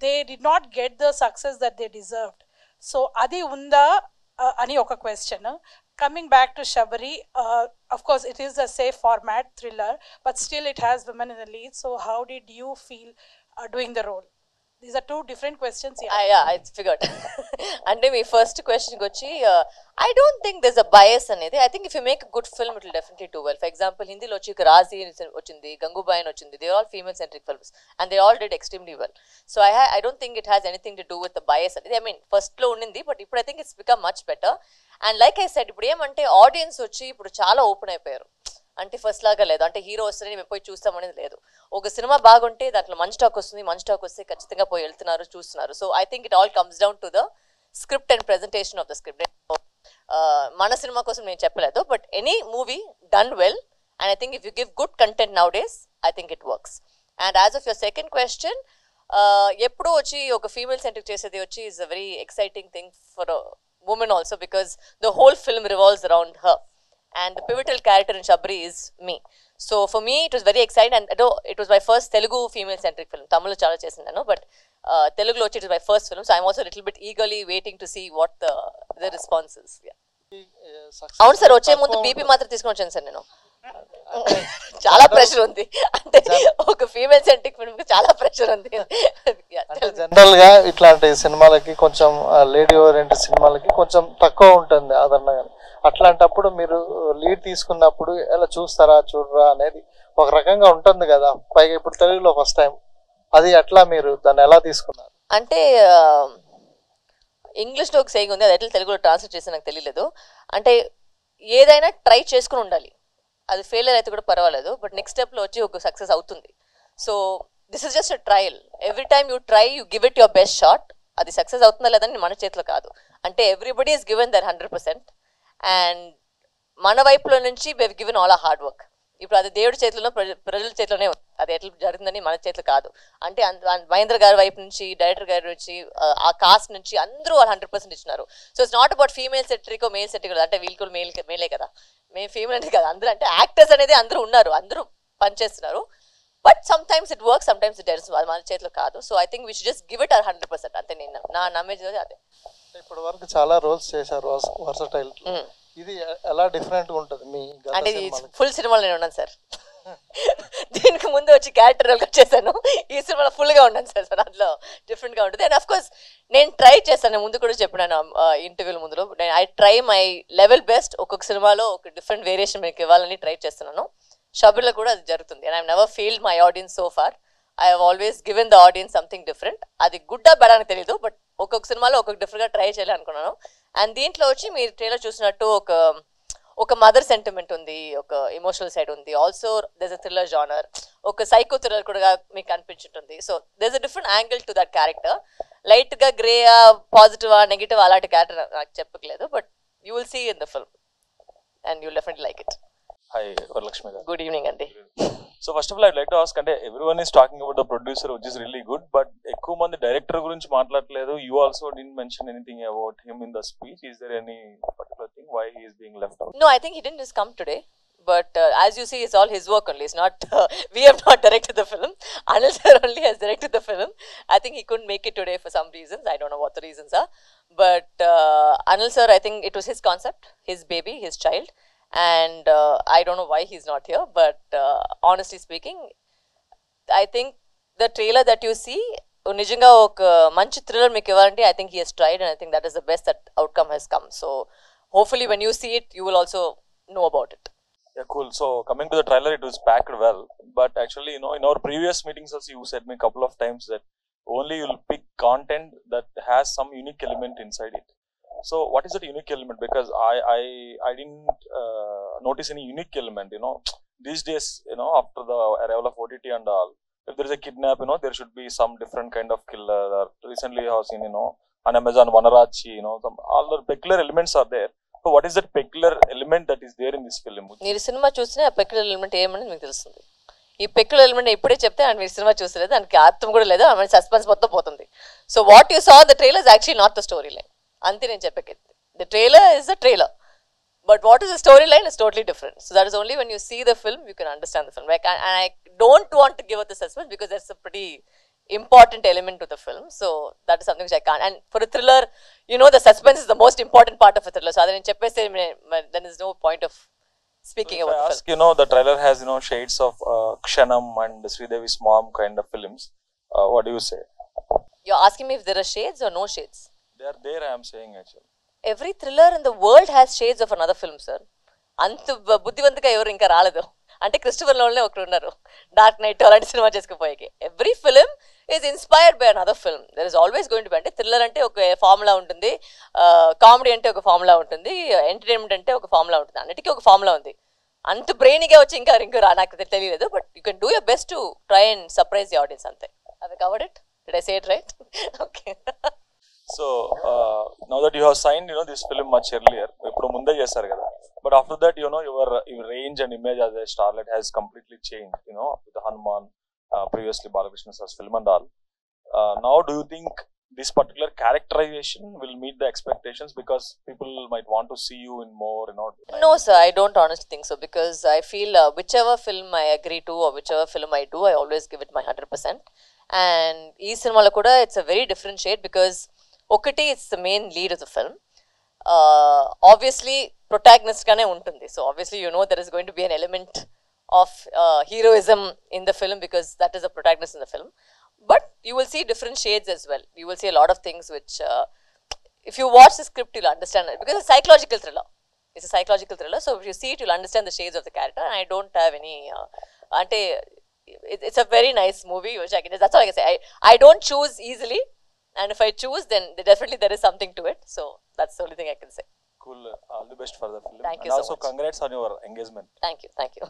they did not get the success that they deserved. So adi unda ani oka question. Coming back to Shabari, of course it is a safe format thriller, but still it has women in the lead. So how did you feel doing the role? These are 2 different questions here. Yeah, I figured. అంటే మీ first క్వశ్చన్కి వచ్చి, I don't think there's a bias అనేది. I think if you make a good film, it will definitely do well. For example, హిందీలో వచ్చి రాజీ వచ్చింది, గంగూబాయ్ అని వచ్చింది. They are all female centric films and they all did extremely well. So I don't think it has anything to do with the bias అనేది. I mean, ఫస్ట్లో ఉండింది, but ఇప్పుడు I think it's become much better. And like I said, ఇప్పుడు ఏమంటే audience వచ్చి ఇప్పుడు చాలా open అయిపోయారు. అంటే ఫస్ట్ లాగా లేదు, అంటే హీరో వస్తేనే మేము పోయి చూస్తామనేది లేదు. ఒక సినిమా బాగుంటే దాంట్లో మంచి టాక్ వస్తుంది, మంచి టాక్ వస్తే ఖచ్చితంగా పోయి వెళ్తున్నారు, చూస్తున్నారు. So I think it all comes down to the script and presentation of the script. మన సినిమా కోసం నేను చెప్పలేదు, but any movie done well, and I think if you give good content now days, I think it works. And as of your second question, ఎప్పుడూ వచ్చి ఒక female centric చేసేది వచ్చి is a very exciting thing for women also, because the whole film revolves around her. And the pivotal character in Shabari is me. So for me, it was very exciting, and it was my first Telugu female-centric film. Tamil chala chesindanu, but Telugu lo it was my first film, so I'm also a little bit eagerly waiting to see what the response is. Yeah. అవును sir, వచ్చే ముందు BP మాత్రం తీసుకొని వచ్చాను sir నేను. చాలా pressure ఉంది, అంటే ఒక ఫీమేల్ సెంట్రిక్ ఫిల్మ్ కి చాలా ప్రెషర్ ఉంది. జనరల్ గా ఇట్లాంటి సినిమాలకి కొంచెం లేడీ ఓరియంటెడ్ సినిమాలకి కొంచెం తక్కువ ఉంటుంది ఆదరణ. కానీ అట్లాంటప్పుడు మీరు లీడ్ తీసుకున్నప్పుడు ఎలా చూస్తారా చూడరా అనేది ఒక రకంగా ఉంటుంది కదా, పైగా ఇప్పుడు తెలుగులో ఫస్ట్ టైం, అది ఎట్లా మీరు దాన్ని ఎలా తీసుకున్నారు? అంటే ఇంగ్లీష్లో ఒక సేయింగ్ ఉంది, అది ఎట్లా తెలుగులో ట్రాన్స్లేట్ చేసి నాకు తెలియలేదు. అంటే ఏదైనా ట్రై చేసుకుని ఉండాలి, అది ఫెయిలియర్ అయితే కూడా పర్వాలేదు, బట్ నెక్స్ట్ స్టెప్లో వచ్చి ఒక సక్సెస్ అవుతుంది. So this is just a trial. Every time you try, you give it your best shot. అది సక్సెస్ అవుతుందా లేదని మన చేతిలో కాదు. అంటే everybody is given their 100%, and మన వైపులో నుంచి we have given all a hard work. ఇప్పుడు అది దేవుడి చేతిలో, ప్రజల చేతిలోనే ఉంది, అది ఎట్లా జరుగుతుందని మన చేతిలో కాదు. అంటే మహేంద్ర గారి వైపు నుంచి, డైరెక్టర్ గారి నుంచి, ఆ కాస్ట్ నుంచి అందరూ వాళ్ళు 100% ఇచ్చినారు. So it's not about female సెట్రికో మేల్ సెట్రికో, అంటే వీళ్ళు కూడా మేలే కదా, మేము ఫీమేల్ అనేది కదా, అందరూ అంటే యాక్టర్స్ అనేది అందరూ ఉన్నారు, అందరూ పనిచేస్తున్నారు. But some times it work, some times it doesn't, అది మన చేతిలో కాదు. So I think we should just give it or 100%. అంతే, నేను నా నమ్మేది అదే. ఇప్పటి వరకు చాలా రోల్స్ చేశారు వర్సటైల్, ఇది ఎలా డిఫరెంట్ గా ఉంటుంది మీ? అంటే ఫుల్ సినిమాలో నేను ఉన్నాను సార్, దీనికి ముందు వచ్చి క్యారెక్టర్ రోల్ చేశాను, ఈ సినిమాలో ఫుల్గా ఉన్నాను సార్. సో దాంట్లో డిఫరెంట్గా ఉంటుంది. అండ్ అఫ్ కోర్స్ నేను ట్రై చేస్తాను, ముందు కూడా చెప్పినాను ఇంటర్వ్యూల ముందులో, నేను I try my level best. ఒక్కొక్క సినిమాలో ఒక డిఫరెంట్ వేరియేషన్ మీకు ఇవ్వాలని ట్రై చేస్తున్నాను. షబీర్లో కూడా అది జరుగుతుంది. And I never failed my audience so far. I have always given the audience something different. అది గుడ్డా బెడా అని తెలియదు, బట్ ఒక్కొక్క సినిమాలో ఒక్కొక్క డిఫరెంట్గా ట్రై చేయాలనుకున్నాను. అండ్ దీంట్లో వచ్చి మీరు ట్రైలర్ చూసినట్టు ఒక మదర్ సెంటిమెంట్ ఉంది, ఒక ఎమోషనల్ సైడ్ ఉంది, also there is a thriller genre, ఒక సైకో థ్రిల్లర్ కూడా మీకు అనిపించుంటుంది. So there is a different angle to that character. లైట్గా గ్రేయా, పాజిటివా, నెగిటివ్ అలాంటి క్యారెక్టర్ నాకు చెప్పట్లేదు, but you will see in the film and you will definitely like it. Hi, Varalakshmi garu. Good evening, Andy. So first of all, I'd like to ask, everyone is talking about the producer, which is really good, but ఎక్కువ మంది director గురించి మాట్లాడలేదు. You also didn't mention anything about him in the speech. Is there any particular thing why he is being left out? No, I think he didn't just come today, but as you see, it's all his work only. It's not, we have not directed the film. Anil sir only has directed the film. I think he couldn't make it today for some reasons. I don't know what the reasons are. But Anil sir, I think it was his concept, his baby, his child. And I don't know why he's not here. But honestly speaking, I think the trailer that you see, నిజంగా ఒక మంచి thriller మీకు ఇవ్వాలంటే I think he has tried, and I think that is the best that outcome has come. So hopefully when you see it, you will also know about it. Yeah, cool. So coming to the trailer, it was packed well. But actually, you know, in our previous meetings also, you said me a couple of times that only you'll pick content that has some unique element inside it. So what is that unique element? Because I didn't notice any unique element, you know. These days, you know, after the arrival of OTT and all, if there is a kidnap, you know, there should be some different kind of killer. Recently I have seen, you know, on Amazon, Vanarachi, you know, all the peculiar elements are there. So what is that peculiar element that is there in this film? మీరు సినిమా చూస్తే ఆ peculiar element ఏమని మీకు తెలుస్తుంది. ఈ peculiar element ఇప్పుడే చెప్తే అండ్ మీరు సినిమా చూసలేదు, దానికి అర్థం కూడా లేదు, ఆమె సస్పెన్స్ మొత్తం పోతుంది. So what you saw the trailer is actually not the story line. అంతే నేను చెప్పేది. The trailer is the trailer, but what is the storyline is totally different. So that is only when you see the film you can understand the film. Like, and I don't want to give out the suspense because that's a pretty important element to the film. So that is something which I can't. And for a thriller, you know, the suspense is the most important part of a thriller. So other than cheppese, then there's no point of speaking about the film. You know, the trailer has, you know, shades of Kshanam and Sridevi's Mom kind of films. What do you say? You're asking me if there are shades or no shades? They are there, I am saying actually. Every thriller in the world has shades of another film, sir. అంత బుద్ధివంతుగా ఎవరు ఇంకా రాలేదు. అంటే Christopher నోలనే ఒకరు ఉన్నారు dark knight అలాంటి సినిమా చేసుకుపోయాకి. Every film is inspired by another film. There is always going to be. అంటే థ్రిల్లర్ అంటే ఒక ఫార్ములా ఉంటుంది, కామెడీ అంటే ఒక ఫార్ములా ఉంటుంది, ఎంటర్టైన్మెంట్ అంటే ఒక ఫార్ములా ఉంటుంది, అన్నిటికీ ఒక ఫార్ములా ఉంది. అంత బ్రెయిన్గా వచ్చి ఇంకా నాకు తెలియలేదు. But you can do your best to try and surprise the audience. అంతే. Have I covered it? Did I say it right? Okay. So now that you have signed, you know, this film much earlier, ippudu munde chesaru kada, but after that, you know, your range and image as a starlet has completely changed, you know, with the Hanuman, previously Balakrishna sir's film and all. Now do you think this particular characterization will meet the expectations, because people might want to see you in more, you know? No sir, I don't honestly think so, because I feel whichever film I agree to or whichever film I do, I always give it my 100%. And ee cinema kuda it's a very different shade, because ఒకటి it's the main lead of the film. Obviously protagonist గానే ఉంటుంది. So obviously you know there is going to be an element of heroism in the film, because that is the protagonist in the film. But you will see different shades as well. You will see a lot of things which if you watch the script you'll understand it, because it's a psychological thriller. It's a psychological thriller, so if you see it you'll understand the shades of the character. And I don't have any ante it's a very nice movie which that's all I can say. I don't choose easily. And if I choose, then definitely there is something to it. So that's the only thing I can say. Cool. All the best for the film. Thank you and so also much. Congrats on your engagement. Thank you. Thank you.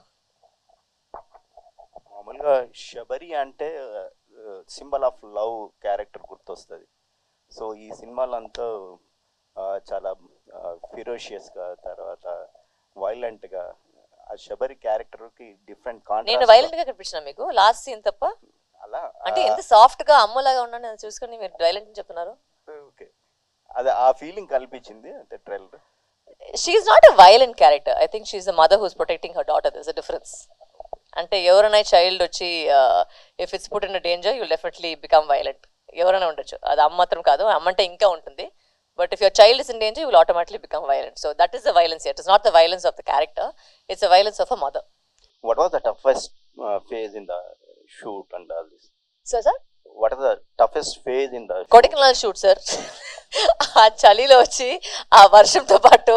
మామూలుగా శబరి అంటే symbol of love character గుర్తొస్తుంది. So ఈ సినిమాలో అంతా చాలా ఫిరోషియస్గా, తర్వాత వైలెంట్గా, ఆ శబరి క్యారెక్టర్కి డిఫరెంట్ కాంట్రాస్ట్. నేను వైలెంట్గా కనిపించిన మీకు లాస్ట్ సీన్ తప్ప? అలా అంటే ఎంత సాఫ్ట్గా అమ్మలాగా ఉన్నాను చూసుకొని మీరు వైలెంట్ అని చెప్తున్నారు. ఓకే, అదే ఆ ఫీలింగ్ కల్పించింది అంటే trailer. She is not a violent character. I think she is the mother who's protecting her daughter. There is a difference. అంటే ఎవరైనా చైల్డ్ వచ్చి if it's put in danger you'll definitely become violent. ఎవరైనా ఉండొచ్చు, అది అమ్మ మాత్రం కాదు, అమ్మ అంటే ఇంకా ఉంటుంది. But if your child is in danger, you will automatically become violent. So that is the violence here. It is not the violence of the character. It's the violence of a mother. What was the toughest phase in the shoot and all this? Sir? What is the toughest phase in the Kodaikanal shoot, sir. ఆ చలిలో వచ్చి ఆ వర్షంతో పాటు,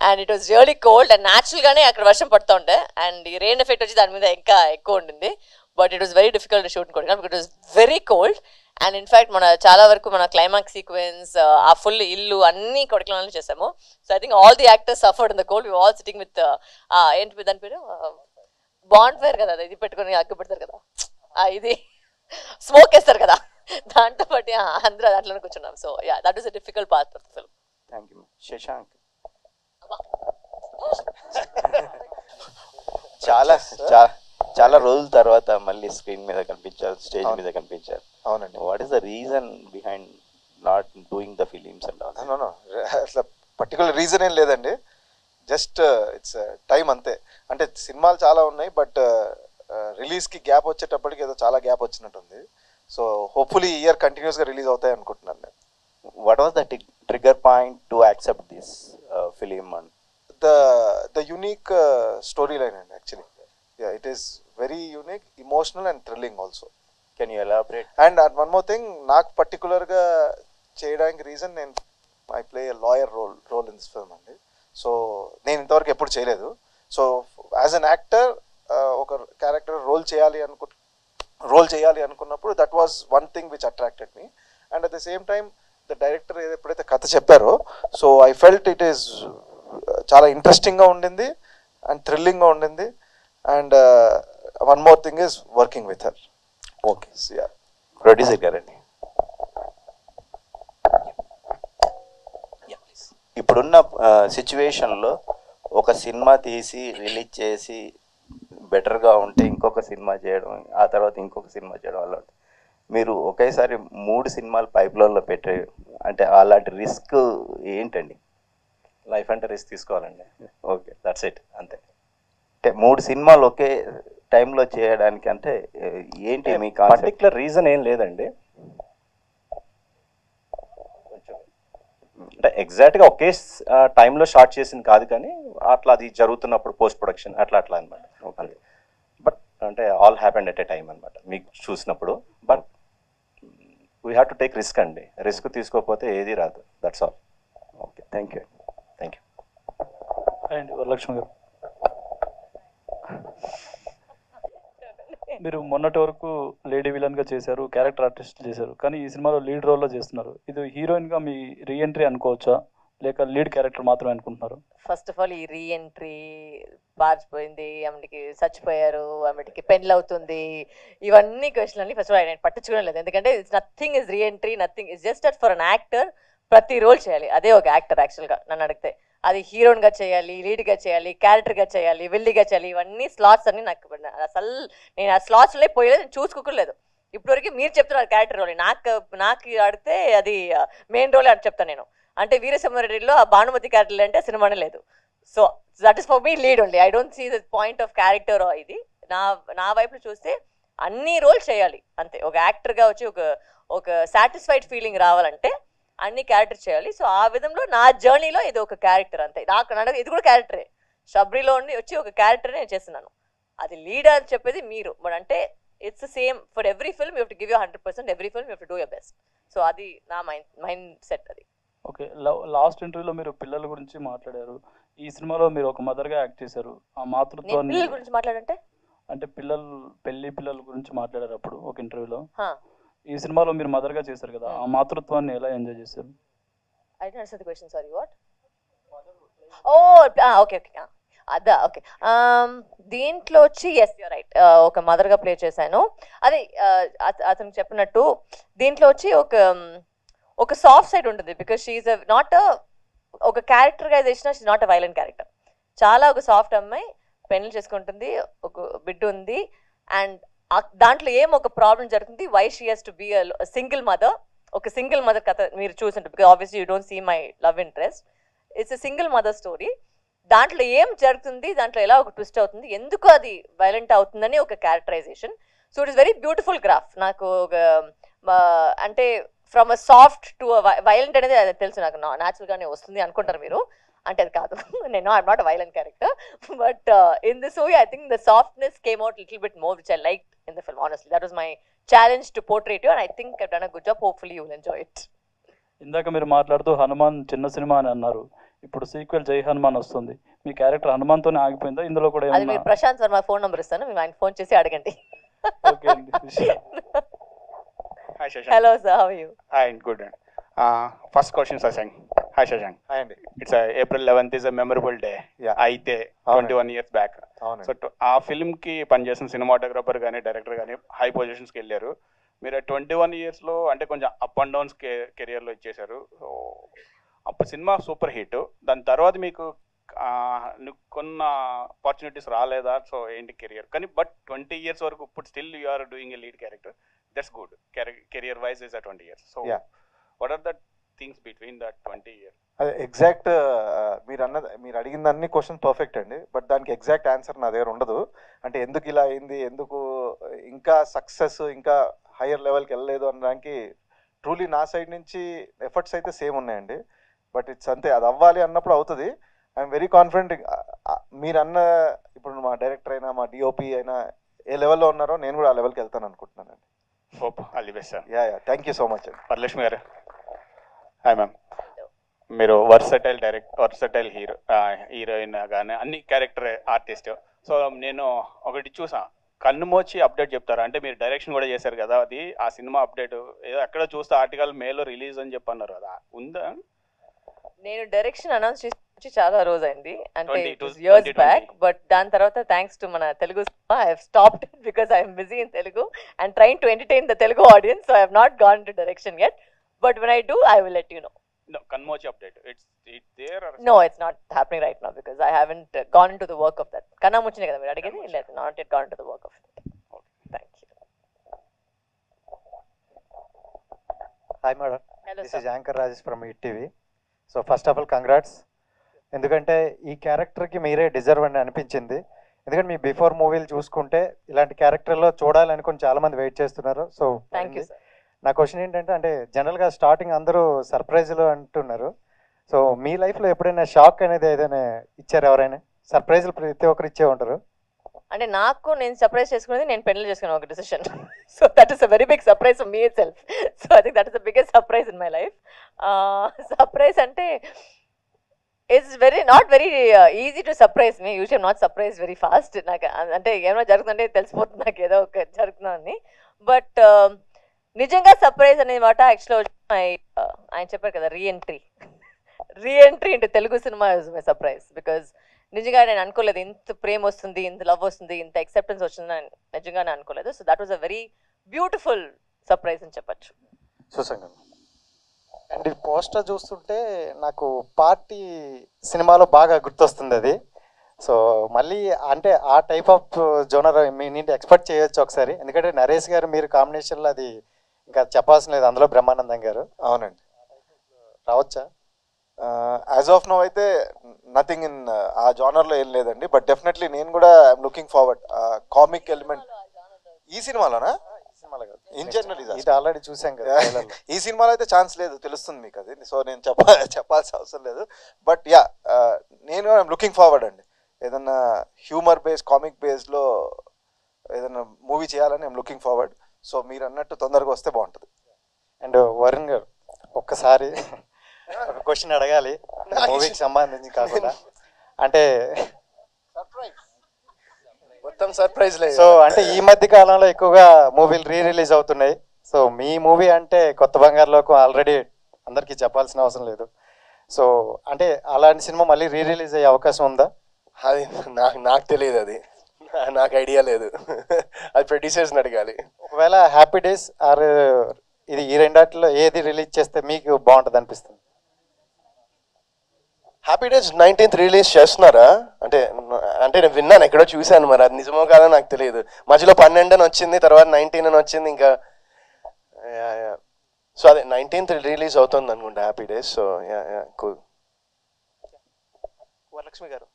and it was really cold, and న్యాచురల్గానే అక్కడ వర్షం పడుతూ ఉండే, అండ్ ఈ రెయిన్ ఎఫెక్ట్ వచ్చి దాని మీద ఇంకా ఎక్కువ ఉండింది. But it was very difficult to shoot in Kodaikanal because it was very cold. And in fact మన చాలా వరకు మన క్లైమాక్స్ సీక్వెన్స్, ఆ ఫుల్ ఇల్లు అన్నీ కొడైకెనాల్లో చేసాము. So I think all the actors suffered in the cold. We all sitting with ఏంటి దాని పేరు, బాండ్ ఫైర్ కదా, ఇది పెట్టుకొని అగ్గు పెడతారు కదా, ఇది స్మోక్ వేస్తారు కదా, దాంతో పాటు అందరూ దాంట్లోనే కూర్చున్నాం. So yeah, that is a difficult part of the film. Thank you. Shashank చాలా రోజుల తర్వాత మళ్ళీ స్క్రీన్ మీద కనిపించారు, స్టేజ్ మీద కనిపించారు. అవునండి. What is the reason behind not doing the films and all? No అసలు పర్టికులర్ రీజన్ ఏం లేదండి. జస్ట్ ఇట్స్ టైం అంతే. అంటే సినిమాలు చాలా ఉన్నాయి, బట్ రిలీజ్కి గ్యాప్ వచ్చేటప్పటికి ఏదో చాలా గ్యాప్ వచ్చినట్టుంది. సో హోప్ఫుల్లీ ఈ ఇయర్ కంటిన్యూస్గా రిలీజ్ అవుతాయి అనుకుంటున్నాను నేను. What was the trigger point to accept this film? And the unique story line అండి actually. It is very unique, emotional and thrilling also. Can you elaborate? And one more thing, నాకు పర్టికులర్గా చేయడానికి reason, నేను I play a lawyer role in this film అండి. So నేను ఇంతవరకు ఎప్పుడు చేయలేదు. సో యాజ్ అన్ యాక్టర్ ఒక క్యారెక్టర్ రోల్ చేయాలి అనుకున్నప్పుడు that was one thing which attracted me. And at the same time the director ఎప్పుడైతే కథ చెప్పారో, so I felt it is చాలా ఇంట్రెస్టింగ్గా ఉండింది అండ్ థ్రిల్లింగ్గా ఉండింది. And one more thing is working with her. Okay, producer గారండి, ఇప్పుడున్న సిచ్యువేషన్లో ఒక సినిమా తీసి రిలీజ్ చేసి బెటర్గా ఉంటే ఇంకొక సినిమా చేయడం, ఆ తర్వాత ఇంకొక సినిమా చేయడం అలా ఉంటుంది. మీరు ఒకేసారి 3 సినిమాలు పైప్లైన్లో పెట్టే, అంటే అలాంటి రిస్క్ ఏంటండి? లైఫ్ అంటే రిస్క్ తీసుకోవాలండి. ఓకే, దట్స్ ఇట్, అంతే. అంటే 3 సినిమాలు ఒకే టైంలో చేయడానికి అంటే ఏంటి మీ పర్టికులర్ రీజన్ ఏం లేదండి. అంటే ఎగ్జాక్ట్గా ఒకే టైంలో షార్ట్ చేసింది కాదు, కానీ అట్లా అది జరుగుతున్నప్పుడు పోస్ట్ ప్రొడక్షన్ అట్లా అనమాట. అంతే. బట్ అంటే all happened at a time అనమాట మీకు చూసినప్పుడు. But we have to take risk అండి. రిస్క్ తీసుకోకపోతే ఏది రాదు. That's all. Okay, thank you. Thank you. And Varalakshmi గారు, మీరు మొన్నటి వరకు లేడీ విలన్గా చేశారు, క్యారెక్టర్ ఆర్టిస్ట్ చేశారు, కానీ ఈ సినిమాలో లీడ్ రోల్లో చేస్తున్నారు. ఇది హీరోయిన్గా మీ రీఎంట్రీ అనుకోవచ్చా, లేక లీడ్ క్యారెక్టర్ మాత్రమే అనుకుంటున్నారు? ఫస్ట్ ఆఫ్ ఆల్ ఈ రీఎంట్రీ పారిపోయింది, ఆమెకి చచ్చిపోయారు, ఆమెకి పెళ్ళి అవుతుంది, ఇవన్నీ క్వశ్చన్ అన్ని ఫస్ట్ ఆఫ్ ఆల్ నేను పట్టించుకోవడం లేదు. ఎందుకంటే it's nothing is reentry, nothing is just for an actor. ప్రతి రోల్ చేయాలి, అదే ఒక యాక్టర్ యాక్చువల్గా నన్ను అడిగితే. అది హీరోయిన్గా చేయాలి, లీడ్గా చేయాలి, క్యారెక్టర్గా చేయాలి, విల్లీగా చేయాలి, ఇవన్నీ స్లాట్స్ అన్ని నాకు అసలు నేను ఆ స్లాట్స్లో పోయలేదు, నేను చూసుకోలేదు. ఇప్పటివరకు మీరు చెప్తున్నారు క్యారెక్టర్ రోల్, నాకు అడిగితే అది మెయిన్ రోల్ అని చెప్తాను నేను. అంటే వీరసింహారెడ్డిలో ఆ భానుమతి క్యారెక్టర్ అంటే సినిమానే లేదు. So that is for me lead only. I don't see the point of character ఇది. నా వైపు చూస్తే అన్ని రోల్ చేయాలి అంతే. ఒక యాక్టర్గా వచ్చి ఒక సాటిస్ఫైడ్ ఫీలింగ్ రావాలంటే అన్ని క్యారెక్టర్ చేయాలి. సో ఆ విధంలో నా జర్నీలో ఇది ఒక క్యారెక్టర్ అంతే. నాకు ఇది కూడా క్యారెక్టరే. షబ్రిలో ఉండి వచ్చి ఒక క్యారెక్టర్ నేను చేస్తున్నాను. అది లీడ్ అని చెప్పేది మీరు. బట్ అంటే it's same for every film. You have to give you 100%. Every film you have to do your best. So అది నా మైండ్ సెట్ అది. ఓకే, లాస్ట్ ఇంటర్వ్యూలో మీరు పిల్లల గురించి మాట్లాడారు. ఈ సినిమాలో మీరు ఒక మదర్గా యాక్ట్ చేశారు. ఆ మాతృత్వాన్ని, పిల్లల గురించి మాట్లాడంటే అంటే పిల్లల గురించి మాట్లాడారు అప్పుడు ఒక ఇంటర్వ్యూలో. ఈ సినిమాలో మీరు మదర్గా చేశారు కదా, ఆ మాతృత్వాన్ని ఎలా ఎంజాయ్ చేశారు? I don't understand the question, sorry. What? Okay అదా, ఓకే. దీంట్లో వచ్చి ఎస్ యూర్ రైట్, ఒక మదర్గా ప్లే చేశాను. అదే అతను చెప్పినట్టు దీంట్లో వచ్చి ఒక సాఫ్ట్ సైడ్ ఉంటుంది. బికాస్ షీఈ్ నాట్ ఒక characterization, she's not a violent character. చాలా ఒక సాఫ్ట్ అమ్మాయి, పెళ్లి చేసుకుంటుంది, ఒక బిడ్డ ఉంది, అండ్ దాంట్లో ఒక ప్రాబ్లం జరుగుతుంది. Why she has to be a single mother. ఒక సింగిల్ మదర్ కథ మీరు చూసింటారు. Because obviously you don't see my love interest. It's a single mother story. దాంట్లో జరుగుతుంది, దాంట్లో ఎలా ఒక ట్విస్ట్ అవుతుంది, ఎందుకు అది వైలెంట్ అవుతుందని ఒక characterization. So it is very beautiful graph. నాకు ఒక అంటే from a soft to violent అనేది అది తెలుసు, నాకు న్యాచురల్గానే వస్తుంది అనుకుంటారు మీరు. అంటే అది కాదు, నేను I'm not a violent character. But in this movie I think the softness came out little bit more, which I like in the film. Honestly that was my challenge to portray you, and I think I've done a good job. Hopefully you will enjoy it. ఇందాక మీరు మాట్లాడుతూ హనుమాన్ చిన్న cinema అని అన్నారు. ఇప్పుడు sequel జై హనుమాన్ వస్తుంది. మీ character హనుమాన్తోనే ఆగిపోయిందా? ఇందులో కూడా అది మీరు ప్రశాంత్ వర్మ ఫోన్ నెంబర్ ఇస్తాను, మీరు ఆయన ఫోన్ చేసి అడగండి. Hi Shashank. Hello sir, how are you? Hi, good. First question, Shashank. Hi Shashank. Hi Andy. It's April 11th is a memorable day. Yeah. అయితే 21 years back. అవునండి. సో ఆ ఫిల్మ్కి పనిచేసిన సినిమాటోగ్రఫర్ కానీ డైరెక్టర్ కానీ హై పొజిషన్స్కి వెళ్ళారు. మీరు 21 yearsలో అంటే కొంచెం అప్ అండ్ డౌన్స్ కెరియర్లో ఇచ్చేశారు. సో అప్పుడు సినిమా సూపర్ హిట్. దాని తర్వాత మీకు కొన్న ఆపర్చునిటీస్ రాలేదా? సో ఏంటి కెరియర్ కానీ బట్ 20 years వరకు ఇప్పుడు still you are doing a lead character. That's good. Career wise is at 20 years. So what are the things between that 20 years? అదే ఎగ్జాక్ట్ మీరు అడిగిన అన్ని క్వశ్చన్ పర్ఫెక్ట్ అండి, బట్ దానికి ఎగ్జాక్ట్ ఆన్సర్ నా దగ్గర ఉండదు. అంటే ఎందుకు ఇలా అయింది, ఎందుకు ఇంకా సక్సెస్ ఇంకా హయ్యర్ లెవెల్కి వెళ్ళలేదు అనడానికి ట్రూలీ నా సైడ్ నుంచి ఎఫర్ట్స్ అయితే సేమ్ ఉన్నాయండి. బట్ ఇట్స్ అంతే, అది అవ్వాలి అన్నప్పుడు అవుతుంది. I'm very confident. మీరు అన్న ఇప్పుడు మా డైరెక్టర్ అయినా మా డిఓపి అయినా ఏ లెవెల్లో ఉన్నారో నేను కూడా ఆ లెవెల్కి వెళ్తాను అనుకుంటున్నానండి. Hope all the best sir. Yeah thank you so much అండి. వరలక్ష్మి గారు. Hi ma'am. మీరు వర్సటైల్ హీరోయిన్ కానీ అన్ని క్యారెక్టర్ ఆర్టిస్ట్. సో నేను ఒకటి చూసా, కన్ను మోచి అప్డేట్ చెప్తారు అంటే మీరు డైరెక్షన్ కూడా చేశారు కదా, అది ఆ సినిమా అప్డేట్ ఏదో ఎక్కడ చూస్తే ఆర్టికల్ మేలో రిలీజ్ అని చెప్పన్నారు కదా, ఉందా? నేను డైరెక్షన్ అనౌన్స్ చేసి చాలా రోజు అయింది, అంటే ఇయర్స్ బ్యాక్. బట్ దాని తర్వాత థ్యాంక్స్ టు మన Telugu cinema I have stopped it because I'm busy in Telugu and trying to entertain the Telugu audience. So I have not gone to direction yet, but when I do I will let you know. No, Kanmochi update. It's there or No, it's not happening right now because I haven't gone into the work of that. Kannamuchine kada meer adigindi, illa not yet gone into the work of it. Okay, thank you. Hi madam. Hello, this sir. is Anchor Rajesh from ETV. So first of all congrats. ఎందుకంటే ఈ క్యారెక్టర్కి మీరే deserve అని అనిపించింది. ఎందుకంటే me before మూవీలు చూసుకుంటే ఇలాంటి క్యారెక్టర్లో చూడాలనుకుని చాలామంది వెయిట్ చేస్తున్నారు. So thank you sir. నా క్వశ్చన్ ఏంటంటే, అంటే జనరల్గా స్టార్టింగ్ అందరూ సర్ప్రైజ్లు అంటున్నారు. సో మీ లైఫ్లో ఎప్పుడైనా షాక్ అనేది ఏదైనా ఇచ్చారు? ఎవరైనా సర్ప్రైజ్లు ప్రతి ఒక్కరు ఇచ్చే ఉంటారు. అంటే నాకు నేను సర్ప్రైజ్ చేసుకునేది నేను పెళ్లి చేసుకున్న ఒక decision. So that is a very big surprise for me itself. So I think that is the biggest surprise in my life. Surprise అంటే it's not very easy to surprise me. Usual not surprise very fast. నాకు అంటే ఏమైనా జరుగుతుందంటే తెలిసిపోతుంది నాకు ఏదో ఒక జరుగుతుందని. బట్ నిజంగా సర్ప్రైజ్ అనే మాట యాక్చువల్లీ ఆయన చెప్పారు కదా, reentry into Telugu cinema is my surprise. Because నిజంగా నేను అనుకోలేదు ఇంత ప్రేమ వస్తుంది, ఇంత లవ్ వస్తుంది, ఇంత యాక్సెప్టెన్స్ వస్తుందని నిజంగానే అనుకోలేదు. So that was a very beautiful surprise అని చెప్పచ్చు. సుసంగం. అండ్ ఈ పోస్టర్ చూస్తుంటే నాకు పార్టీ సినిమాలో బాగా గుర్తొస్తుంది అది. సో మళ్ళీ అంటే ఆ టైప్ ఆఫ్ జోనర్ మీ నుండి ఎక్స్పెక్ట్ చేయొచ్చు ఒకసారి. ఎందుకంటే నరేష్ గారు మీరు కాంబినేషన్లో అది ఇంకా చెప్పాల్సిన లేదు, అందులో బ్రహ్మానందం గారు. అవునండి, రావచ్చా? యాజ్ ఆఫ్ నో అయితే నథింగ్ ఇన్ ఆ జానర్లో ఏం లేదండి. బట్ డెఫినెట్లీ నేను కూడా I'm looking forward comic element ఈ సినిమాలోనా, ఇన్ జనరల్ ఇది ఆల్రెడీ చూసాం కదా. ఈ సినిమాలో అయితే ఛాన్స్ లేదు, తెలుస్తుంది మీకు అది. సో నేను చెప్పాల్సిన అవసరం లేదు. బట్ యా, నేను ఐఎమ్ లుకింగ్ ఫార్వర్డ్ అండి. ఏదన్నా హ్యూమర్ బేస్ కామిక్ బేస్లో ఏదన్నా మూవీ చేయాలని ఐఎమ్ లుకింగ్ ఫార్వర్డ్. సో మీరు అన్నట్టు తొందరగా వస్తే బాగుంటుంది. అండ్ వరుణ్ గారు ఒక్కసారి ఒక క్వశ్చన్ అడగాలి మూవీకి సంబంధించి కాకుండా. అంటే మొత్తం సర్ప్రైజ్ లేదు. సో అంటే ఈ మధ్య కాలంలో ఎక్కువగా మూవీలు రిలీజ్ అవుతున్నాయి. సో మీ మూవీ అంటే కొత్త బంగారు లోకం ఆల్రెడీ అందరికీ చెప్పాల్సిన అవసరం లేదు. సో అంటే అలాంటి సినిమా మళ్ళీ రిలీజ్ అయ్యే అవకాశం ఉందా? అది నాకు తెలియదు, అది నాకు ఐడియా లేదు. అది ప్రొడ్యూసర్స్ని అడగాలి. ఒకవేళ హ్యాపీ డేస్ ఆర్ ఇది ఈ రెండాటిలో ఏది రిలీజ్ చేస్తే మీకు బాగుంటుంది అనిపిస్తుంది? హ్యాపీ డేస్ 19th రిలీజ్ చేస్తున్నారా అంటే నేను విన్నాను, ఎక్కడో చూశాను. మరి అది నిజమో కాదో నాకు తెలియదు. మధ్యలో 12 అని వచ్చింది, తర్వాత 19 అని వచ్చింది. ఇంకా సో అదే 19th రిలీజ్ అవుతుంది అనుకుంటా happy days. So cool. Varalakshmi గారు,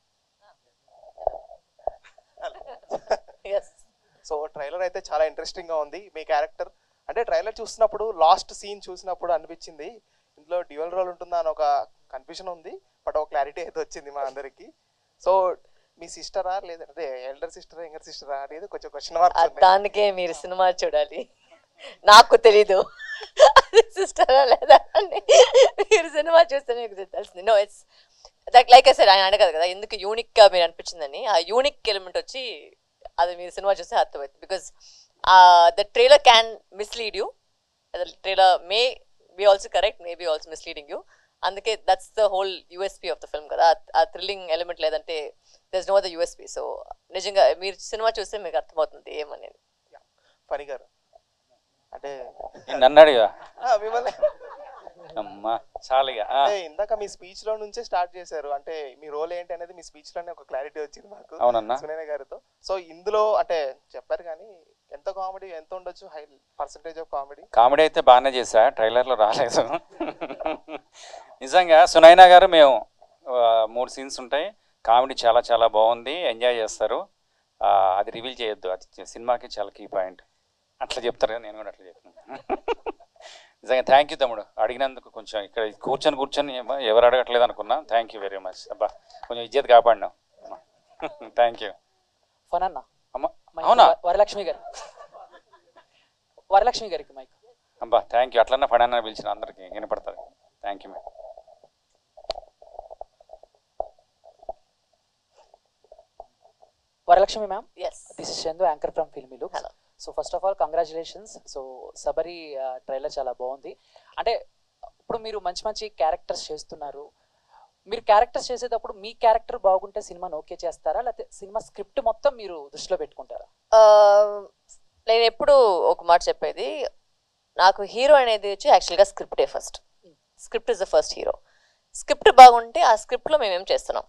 సో ట్రైలర్ అయితే చాలా ఇంట్రెస్టింగ్గా ఉంది. మీ క్యారెక్టర్ అంటే ట్రైలర్ చూసినప్పుడు లాస్ట్ సీన్ చూసినప్పుడు అనిపించింది ఇందులో డ్యూయల్ రోల్ ఉంటుందా అని ఒక కన్ఫ్యూజన్ ఉంది. బట్ ఒక క్లారిటీ అయితే వచ్చింది మా అందరికి. సో మీ సిస్టరా లేదంటే ఎల్డర్ సిస్టరా యంగర్ సిస్టరా అనేది కొంచెం క్వశ్చన్ మార్క్. దానికే మీరు సినిమా చూడాలి, నాకు తెలీదు సిస్టరా లేదా అని. మీరు సినిమా చూస్తే మీకు తెలిసింది. No it's like I said, ఆయన అడగదు కదా ఎందుకు యూనిక్గా మీరు అనిపించిందని. ఆ యూనిక్ ఎలిమెంట్ వచ్చి అది మీరు సినిమా చూస్తే అర్థమవుతుంది. Because the trailer can mislead you, the trailer maybe also correct, maybe also misleading you. అందుకే that's the whole USP of the film కదా. ఆ థ్రిల్లింగ్ ఎలిమెంట్ లేదంటే there's no other USP. So నిజంగా మీరు సినిమా చూస్తే మీకు అర్థమవుతుంది ఏమనేది. ఫణి గారు అంటే నన్ను అడిగా మిమ్మల్ని అమ్మా చాలుగా. ఇందాక మీ స్పీచ్ లో నుంచే స్టార్ట్ చేశారు, అంటే మీ రోల్ ఏంటి అనేది మీ స్పీచ్ లోనే ఒక క్లారిటీ వచ్చింది మాకు అవునన్నా సునైన గారితో. సో ఇందులో అంటే చెప్పారు కానీ ఎంత కామెడీ ఎంత ఉండొచ్చు, high percentage of comedy? Comedy అయితే బాగానే చేశా, ట్రైలర్లో రాలేదు. నిజంగా సునైనా గారు మేము 3 సీన్స్ ఉంటాయి, కామెడీ చాలా చాలా బాగుంది, ఎంజాయ్ చేస్తారు. అది రివీల్ చేయొద్దు, అది సినిమాకి చాలా కీ పాయింట్. అట్లా చెప్తారు కదా, నేను కూడా అట్లా చెప్తున్నాను. నిజంగా థ్యాంక్ యూ తమ్ముడు, అడిగినందుకు. కొంచెం ఇక్కడ కూర్చొని ఎవరు అడగట్లేదు అనుకున్నా. Thank you very much. అబ్బా కొంచెం ఇజ్జత్ కాపాడినావు. Thank you. ఫనన్న అమ్మ అవునా? వరలక్ష్మి గారికి మైక్. అబ్బా థ్యాంక్ యూ, అట్లన్నా ఫడన్నా పిలిచిన అందరికి వినపడుతుంది. Thank you madam. Varalakshmi ma'am, yes, this is Shendu, anchor from Filmy Looks. Hello. So first of all, congratulations. So Sabari trailer చాలా బాగుంది. అంటే ఇప్పుడు మీరు మంచి మంచి క్యారెక్టర్స్ చేస్తున్నారు. మీరు క్యారెక్టర్స్ చేసేటప్పుడు మీ క్యారెక్టర్ బాగుంటే సినిమాని ఓకే చేస్తారా, లేకపోతే సినిమా స్క్రిప్ట్ మొత్తం మీరు దృష్టిలో పెట్టుకుంటారా? నేను ఎప్పుడు ఒక మాట చెప్పేది, నాకు హీరో అనేది వచ్చి యాక్చువల్గా స్క్రిప్టే first. Script is the first hero. Script బాగుంటే ఆ స్క్రిప్ట్లో మేమేం చేస్తున్నాం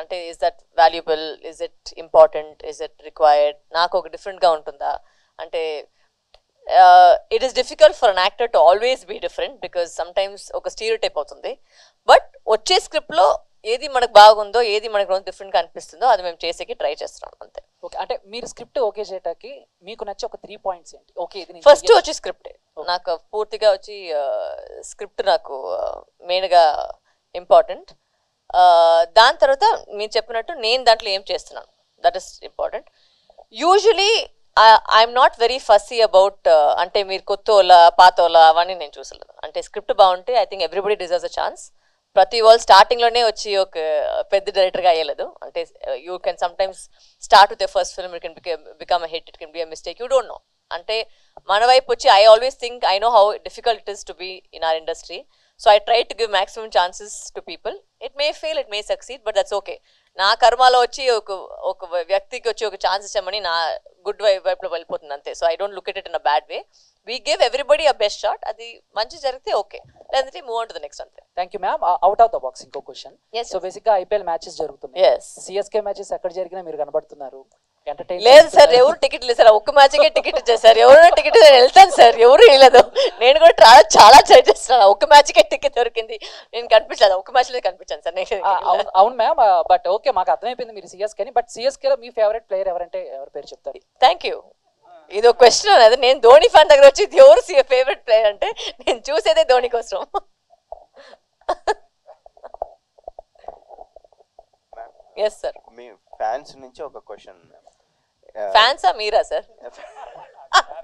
అంటే, is that valuable, is it important, is it required, నాకు ఒక డిఫరెంట్గా ఉంటుందా అంటే. It is difficult for an actor to always be different because sometimes ఒక స్టీరియోటైప్ అవుతుంది. బట్ వచ్చే స్క్రిప్ట్లో ఏది మనకు బాగుందో, ఏది మనకు డిఫరెంట్గా అనిపిస్తుందో అది మేము చేసేకి ట్రై చేస్తున్నాం అంతే. ఓకే, అంటే మీరు స్క్రిప్ట్ ఓకే చేయటానికి మీకు నచ్చే ఒక 3 పాయింట్స్ ఏంటి? ఓకే, ఇది ఫస్ట్ వచ్చి స్క్రిప్టే నాకు పూర్తిగా వచ్చి స్క్రిప్ట్ నాకు మెయిన్గా ఇంపార్టెంట్. దాని తర్వాత మీరు చెప్పినట్టు నేను దాంట్లో ఏం చేస్తున్నాను, that is important. Usually I'm not very fussy about అంటే మీరు కొత్తోలా పాతోలా అవన్నీ నేను చూసలేదు. అంటే స్క్రిప్ట్ బాగుంటే I think everybody deserves a chance. ప్రతి వాళ్ళు స్టార్టింగ్లోనే వచ్చి ఒక పెద్ద డైరెక్టర్గా అయ్యలేదు. అంటే you can sometimes start with the first film, it can become a hit, it can be a mistake, you don't know. అంటే మన వైపు వచ్చి I always think I know how difficult it is to be in our industry. So I try to give maximum chances to people. It may fail, it may succeed, but that's okay. నా కర్మలో వచ్చి ఒక వ్యక్తికి వచ్చి ఒక chance ఇచ్చామని నా good వైపులో వెళ్ళిపోతుంది అంతే. So I don't look it in a bad way. We give everybody a best shot. అది మంచి జరిగితే ఓకే, లేదంటే move on to the next అంతే. Thank you ma'am. Out of the box ఇంకో క్వశ్చన్. సో బేసిక్గా ఐపీఎల్ మ్యాచెస్ జరుగుతున్నాయి. CSK matches ఎక్కడ జరిగినా మీరు కనబడుతున్నారు. లేదు సార్, ఎవరు టికెట్ లేదు సార్. ఒక్క మ్యాచ్కే టికెట్ ఇచ్చేసారు. ఎవరైనా టికెట్ వెళ్తాను సార్, ఎవరు ఇవ్వలేదు. నేను కూడా చాలా ట్రై చేస్తున్నాను. ఒక్క మ్యాచ్కే టికెట్ దొరికింది, నేను కనిపించలేదు. ఒక్క మ్యాచ్ లో కనిపించాను సార్. అవును మ్యామ్, బట్ ఓకే మాకు అర్థమైపోయింది మీరు సిఎస్కే. బట్ సిఎస్కేలో మీ ఫేవరెట్ ప్లేయర్ ఎవరంటే ఎవరి పేరు చెప్తారు? Thank you. ఇది ఒక క్వశ్చన్ అనేది. నేను ధోని ఫ్యాన్ దగ్గర వచ్చి ఎవరు ఫేవరెట్ ప్లేయర్ అంటే నేను చూసేదే ధోని కోసం. Yes sir. మీ ఫ్యాన్స్ నుంచి ఒక క్వశ్చన్. ఫ్యాన్సా మీరా సార్?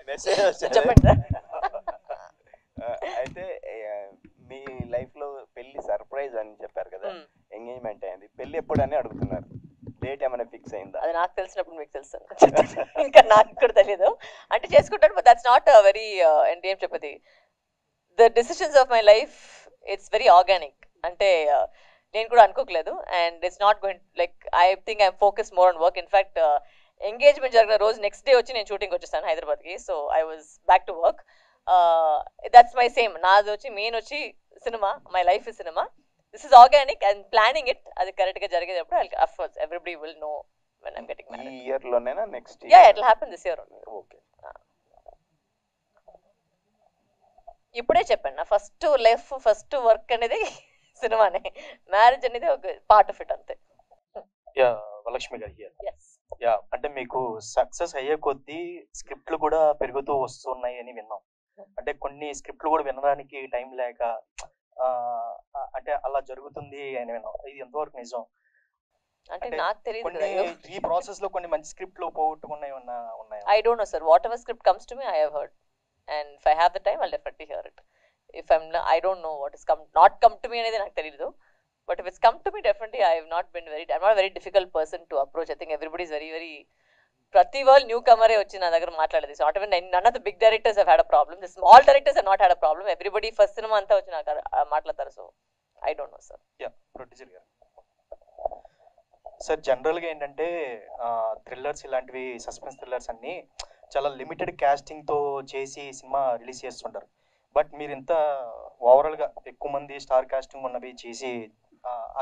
మెసేజ్ చెప్పండి. అయితే మీ లైఫ్ లో పెళ్లి సర్ప్రైజ్ అని చెప్పారు కదా, ఎంగేజ్మెంట్ అయింది, పెళ్లి ఎప్పుడు అని అడుగుతున్నారు. డేట్ ఏమైనా ఫిక్స్ అయిందా? అది నాకు తెలిసినప్పుడు మీకు తెలుసు, ఇంకా నాకు కూడా తెలియదు. అంటే చేసుకుంటాను, బట్ దట్స్ నాట్ వెరీ అంటే ఏం చెప్పది, the decisions of my life it's very organic. అంటే నేను కూడా అనుకోకలేదు. And it's not going like I think I'm focus more on work. In fact engagement జరిగిన రోజు నెక్స్ట్ డే వచ్చి నేను షూటింగ్ వచ్చేసాను హైదరాబాద్కి. So I was back to work. That's my same. నాది వచ్చి మెయిన్ వచ్చి cinema, my life is cinema. This is organic and planning it. అది కరెక్ట్గా జరిగేటప్పుడు of course everybody will know when I'm getting married. ఈ year లోనేనా next? Yeah, it will happen this year only. Okay. ఇప్పుడే చెప్పాను, నా first life first work అనేది సినిమానే. మ్యారేజ్ అనేది ఒక పార్ట్ ఆఫ్ ఇట్ అంతే. యా, వరలక్ష్మి గారు హియర్. యా, అంటే మీకు సక్సెస్ అయ్యే కొద్దీ స్క్రిప్ట్లు కూడా పెరుగుతూ వస్తున్నాయి అని విన్నాం. అంటే కొన్ని స్క్రిప్ట్లు కూడా వినడానికి టైం లేక అంటే అలా జరుగుతుంది అని విన్నాం. ఇది ఎంతవరకు నిజం? అంటే నాకు తెలియదు. ఈ ప్రాసెస్ లో కొన్ని మంచి స్క్రిప్ట్లు పోగొట్టుకున్నాయి ఉన్నాయి. I don't know sir, whatever script comes to me I have heard, and if I have the time I'll definitely hear it. If I don't know what is not come to me అనేది నాకు తెలియదు, but if it's come to me definitely I'm not a very difficult person to approach. I think everybody is very very ప్రతి వాళ్ళు new Kamare వచ్చి నా దగ్గర మాట్లాడేది. So not even none of the big directors have had a problem. The small directors have not had a problem. Everybody first సినిమా అంతా వచ్చి నాకు మాట్లాడతారు. So I don't know sir. Yeah, producer గారు సార్, జనరల్గా ఏంటంటే థ్రిల్లర్స్ ఇలాంటివి suspense thrillers అన్నీ చాలా లిమిటెడ్ క్యాస్టింగ్తో చేసి సినిమా రిలీజ్ చేస్తుంటారు. బట్ మీరు ఇంత ఓవరాల్గా ఎక్కువ మంది స్టార్ కాస్టింగ్ ఉన్నవి చేసి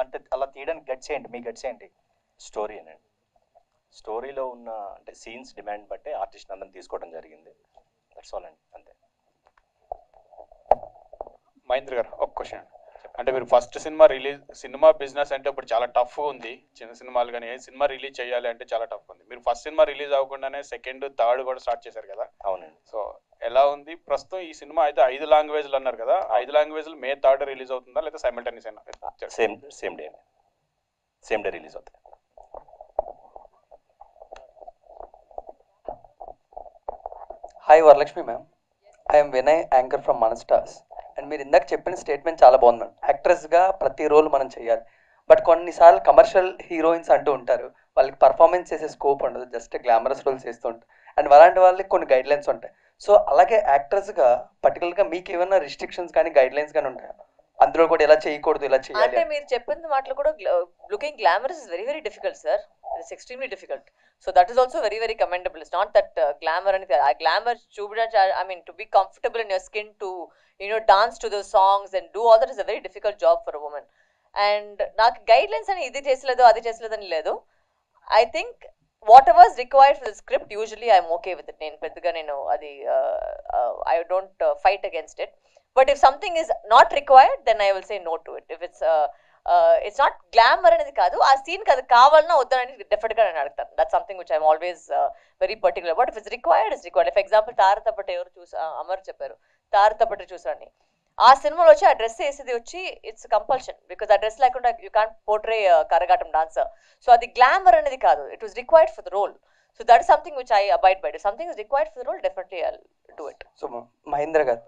అంటే అలా తీయడానికి గట్స్ ఏంటి? మీ గట్స్ ఏంటి? స్టోరీ అనండి. స్టోరీలో ఉన్న అంటే సీన్స్ డిమాండ్ బట్టే ఆర్టిస్ట్ అందరిని తీసుకోవడం జరిగింది. దట్స్ ఆల్ అండి, అంతే. మహేంద్ర గారు ఒక క్వశ్చన్. అంటే మీరు ఫస్ట్ సినిమా బిజినెస్ అంటే ఇప్పుడు చాలా టఫ్ ఉంది. చిన్న సినిమాలు కానీ ఏ సినిమా రిలీజ్ చేయాలి అంటే చాలా టఫ్ ఉంది. మీరు ఫస్ట్ సినిమా రిలీజ్ అవ్వకుండానే సెకండ్ థర్డ్ కూడా స్టార్ట్ చేశారు కదా. అవునండి. సో ఎలా ఉంది ప్రస్తుతం ఈ సినిమా? అయితే 5 లాంగ్వేజ్లు అన్నారు కదా, 5 లాంగ్వేజ్లు May 3 రిలీజ్ అవుతుందా లేదా సైమల్టేనియస్ అయినా? సేమ్ డే రిలీజ్ అవుతుంది. Hi Varalakshmi ma'am, I'm Vinay, anchor from మన స్టార్స్. అండ్ మీరు ఇందాక చెప్పిన స్టేట్మెంట్ చాలా బాగుంది మ్యామ్. యాక్ట్రెస్గా ప్రతి రోల్ మనం చేయాలి, బట్ కొన్నిసార్లు కమర్షియల్ హీరోయిన్స్ అంటూ ఉంటారు, వాళ్ళకి పర్ఫార్మెన్స్ చేసే స్కోప్ ఉండదు, జస్ట్ గ్లామరస్ రోల్స్ చేస్తూ ఉంటారు. అండ్ అలాంటి వాళ్ళకి కొన్ని గైడ్ లైన్స్ ఉంటాయి. సో అలాగే యాక్ట్రెస్గా పర్టికులర్గా మీకు ఏమైనా రిస్ట్రిక్షన్స్ కానీ గైడ్ లైన్స్ కానీ ఉంటాయి, అందులో కూడా ఇలా చేయకూడదు ఇలా చేయాలి? అంటే మీరు చెప్పిన మాటలు కూడా looking glamorous is very difficult sir. It's extremely difficult. So that is also very commendable. It's not that glamour అని. ఆ గ్లామర్ చూపించ, I mean to be comfortable in your skin, to dance to the songs and do all that is a very difficult job for a woman. And నాకు guidelines అని ఇది చేసలేదు అది చేసలేదు అని లేదు. I think whatever is required for the script usually I'm okay with it. నేను పెద్దగా అది I don't fight against it. But if something is not required, then I will say no to it. If it's not glamour అనేది కాదు, ఆ scene అది కావాలన్నా వద్దని డెఫినెట్గా నేను అడుగుతాను. That's something which I'm always very particular. But if it's required it's required. For example తారతపట్టు ఎవరు అమర్ చెప్పారు, తారతపట్టు చూసాను. ఆ సినిమాలో వచ్చి ఆ డ్రెస్ వేసేది వచ్చి ఇట్స్ కంపల్షన్, బికాస్ ఆ డ్రెస్ లేకుండా you can't portray Karagattam dancer. సో అది గ్లామర్ అనేది కాదు, it was required for the role. So that is something which I abide by. If something is required for the role, definitely I'll do it. So Mahendra garu,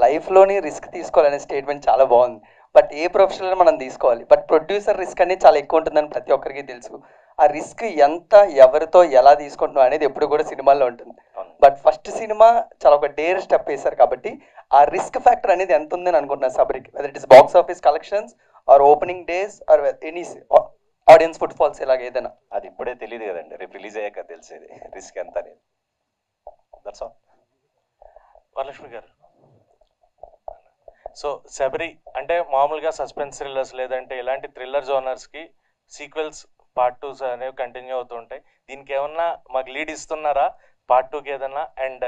లైఫ్లోని risk తీసుకోవాలనే statement చాలా బాగుంది, but a professional మనం తీసుకోవాలి, but producer risk అనేది చాలా ఎక్కువ ఉంటుందని ప్రతి ఒక్కరికి తెలుసు. ఆ రిస్క్ ఎంత ఎవరితో ఎలా తీసుకుంటున్నాం అనేది ఎప్పుడు కూడా సినిమాల్లో ఉంటుంది. బట్ ఫస్ట్ సినిమా చాలా ఒక డేర్ స్టెప్ వేశారు కాబట్టి ఆ రిస్క్ ఫ్యాక్టర్ అనేది ఎంత ఉందని అనుకుంటున్నాను సబరికి, whether it is box office collections or opening days or any audience footfalls ఇలాగ ఏదైనా? అది ఇప్పుడే తెలియదు కదండి, రేపు రిలీజ్ అయ్యాక తెలిసేది రిస్క్ ఎంత అనేది. That's all. వరలక్ష్మి గారు, సో శబరి అంటే మామూలుగా సస్పెన్స్ థ్రిల్లర్స్ లేదంటే ఇలాంటి థ్రిల్లర్ జోనర్స్కి సీక్వెల్స్ పార్ట్ 2 అనేవి కంటిన్యూ అవుతూ ఉంటాయి. దీనికి ఏమన్నా మాకు లీడ్ ఇస్తున్నారా పార్ట్ 2కి ఏదన్నా? అండ్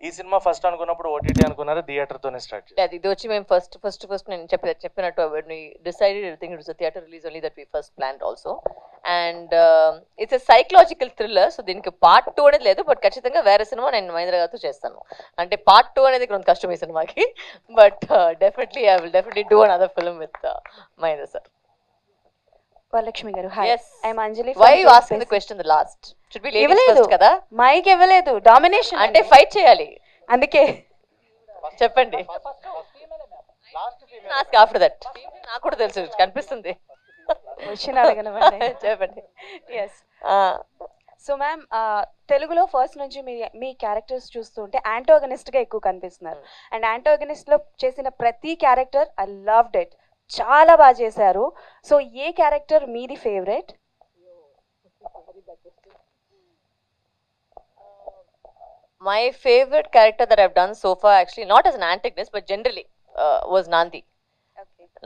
ఈ సినిమా ఫస్ట్ అనుకున్నప్పుడు ఓటీటీ అనుకున్నారా, థియేటర్తోనే స్టార్ట్ చేయాలి? అది ఇది వచ్చి మేము ఫస్ట్ నేను చెప్పినట్టు decided everything it was a theatre release only that we first planned also. And it's a psychological thriller. So దీనికి పార్ట్ 2 అనేది లేదు, బట్ ఖచ్చితంగా వేరే సినిమా నేను మహేంద్ర గారితో చేస్తాను. అంటే పార్ట్ 2 అనేది కొంచెం కష్టం ఈ సినిమాకి, but definitely I will definitely do another film with Mahendra sir. Varalakshmi garu, hi. I'm Anjali. Why you asking the question the last? Should be ladies first కదా. మైక్ ఇవ్వలేదు, డామినేషన్ అంటే ఫైట్ చేయాలి, అందుకే చెప్పండి. ఆఫ్టర్ దట్ నాకు కూడా తెలుసు, కనిపిస్తుంది. క్వశ్చన్ అడగనమండి. చెప్పండి. ఎస్. సో మ్యామ్, తెలుగులో ఫస్ట్ నుంచి మీ క్యారెక్టర్స్ చూస్తుంటే యాంటోగనిస్ట్గా ఎక్కువ కనిపిస్తున్నారు. అండ్ యాంటోగనిస్ట్లో చేసిన ప్రతి క్యారెక్టర్ ఐ లవ్డ్ ఇట్, చాలా బాగా చేశారు. సో ఏ క్యారెక్టర్ మీది favourite? My favorite character that I've done so far, actually not as an antagonist but generally, was Nandi.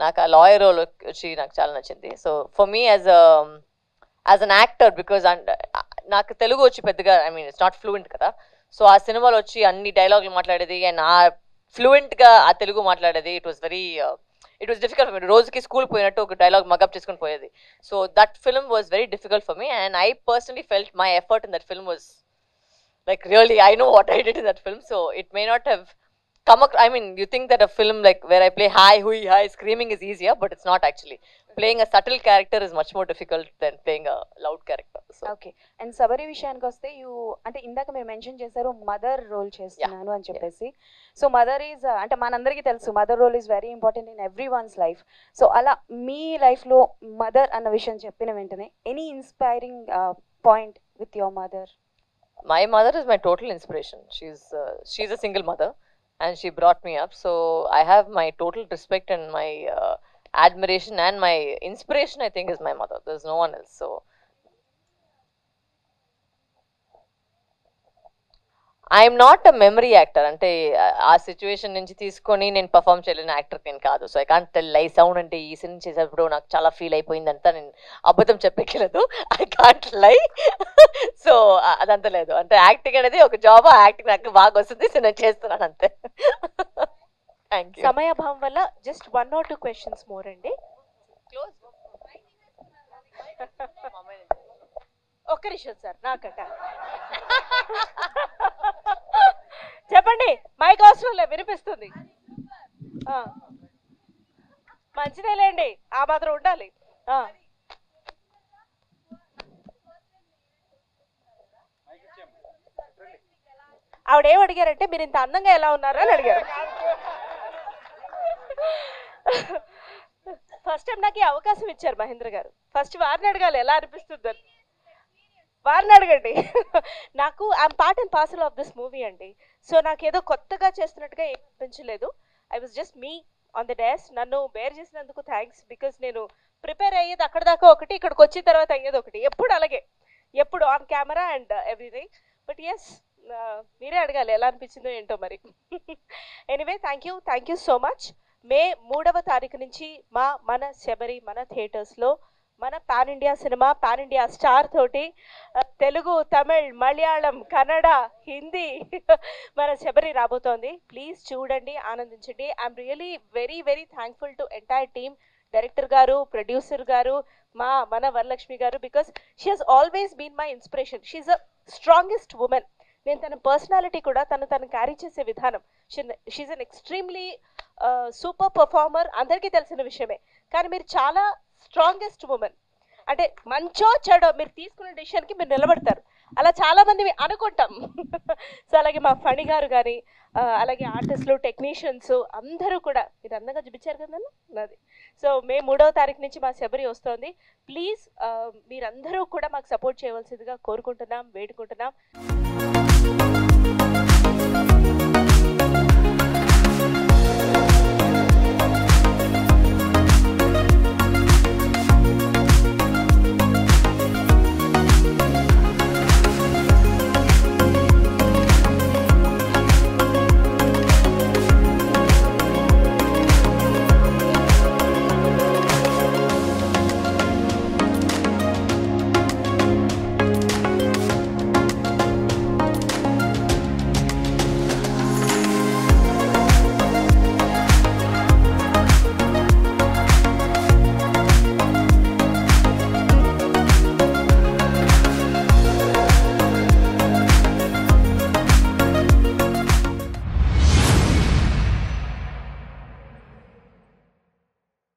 నాకు ఆ లాయర్ రోల్ వచ్చి నాకు చాలా నచ్చింది. So for me as an actor, because నాకు తెలుగు వచ్చి పెద్దగా I mean it's not fluent కదా. సో ఆ సినిమాలో వచ్చి అన్ని డైలాగులు మాట్లాడేది అండ్ ఆ ఫ్లూయెంట్గా ఆ తెలుగు మాట్లాడేది. It was difficult for me. రోజుకి స్కూల్ పోయినట్టు ఒక డైలాగ్ మగప్ చేసుకుని పోయేది. So that film was very difficult for me and I personally felt my effort in that film was like really I know what I did in that film, so it may not have come across. I mean, you think that a film like where I play hi hui hi screaming is easier, but it's not actually. Playing a subtle character is much more difficult than playing a loud character. So okay. And Sabari విషయానికి వస్తే అంటే ఇందాక మీరు mention చేశారు mother role చేస్తున్నాను అని చెప్పేసి. So mother is అంటే మనందరికీ తెలుసు mother role is very important in every one's life. So అలా మీ లైఫ్లో మదర్ అన్న విషయం చెప్పిన వెంటనే any inspiring point with your mother? My mother is my total inspiration. She's a single mother and she brought me up, so I have my total respect and my admiration and my inspiration, I think, is my mother. There's no one else. So I'm not a memory actor, అంటే ఆ situation నుంచి తీసుకొని నేను perform చేయలేని actor నేను కాదు. So I can't tell లై. Sound అంటే ఈ సినిమా చేసేటప్పుడు నాకు చాలా ఫీల్ అయిపోయిందంతా నేను అబద్ధం చెప్పలేదు. ఐ కాంట్ లై. సో అదంతా లేదు. అంటే యాక్టింగ్ అనేది ఒక జాబ్, ఆ యాక్టింగ్ నాకు బాగా వస్తుంది, సో నేను చేస్తున్నాను అంతే. Thank you. సమయాభావం వల్ల జస్ట్ 1 or 2 questions మోర్ అండి. ఒక్క నిమిషం సార్, నాకట చెప్పండి. మైక్ అవసరం లే, వినిపిస్తుంది. మంచిదేలేండి, ఆ మాత్రం ఉండాలి. ఆవిడ ఏం అడిగారంటే మీరు ఇంత అందంగా ఎలా ఉన్నారా అని అడిగారు. ఫస్ట్ టైం నాకు ఈ అవకాశం ఇచ్చారు మహేంద్ర గారు. ఫస్ట్ వారిని అడగాలి ఎలా అనిపిస్తుందని. వారిని అడగండి. నాకు I'm part and parcel of this movie అండి. సో నాకు ఏదో కొత్తగా చేస్తున్నట్టుగా ఏం అనిపించలేదు. I was just me on the dash. నన్ను బేర్ చేసినందుకు థ్యాంక్స్. బికాస్ నేను ప్రిపేర్ అయ్యేది అక్కడ దాకా ఒకటి, ఇక్కడికి వచ్చిన తర్వాత అయ్యేది ఒకటి. ఎప్పుడు అలాగే, ఎప్పుడు on camera and everything. But yes, మీరే అడగాలి ఎలా అనిపించిందో ఏంటో మరి. Anyway thank you so much. May 3వ తారీఖు నుంచి మన శబరి మన థియేటర్స్లో మన పాన్ ఇండియా సినిమా, పాన్ ఇండియా స్టార్ తోటి తెలుగు, తమిళ్, మలయాళం, కన్నడ, హిందీ మన శబరి రాబోతోంది. ప్లీజ్ చూడండి, ఆనందించండి. I'm really very very thankful to entire team, director గారు, ప్రొడ్యూసర్ గారు, మన Varalakshmi garu. Because she has always been my inspiration. She's a strongest women. నేను తన పర్సనాలిటీ కూడా తను క్యారీ చేసే విధానం, she's an extremely super performer, అందరికీ తెలిసిన విషయమే. కానీ మీరు చాలా స్ట్రాంగెస్ట్ ఉమెన్. అంటే మంచో చెడో మీరు తీసుకున్న డెసిషన్కి మీరు నిలబడతారు. అలా చాలామంది అనుకుంటాం. సో అలాగే మా ఫణి గారు కానీ, అలాగే ఆర్టిస్టులు, టెక్నీషియన్స్ అందరూ కూడా మీరు అందంగా చూపించారు కదండి నాది. సో మే 3వ తారీఖు నుంచి మా శబరి వస్తోంది. ప్లీజ్ మీరందరూ కూడా మాకు సపోర్ట్ చేయవలసిందిగా కోరుకుంటున్నాం, వేడుకుంటున్నాం.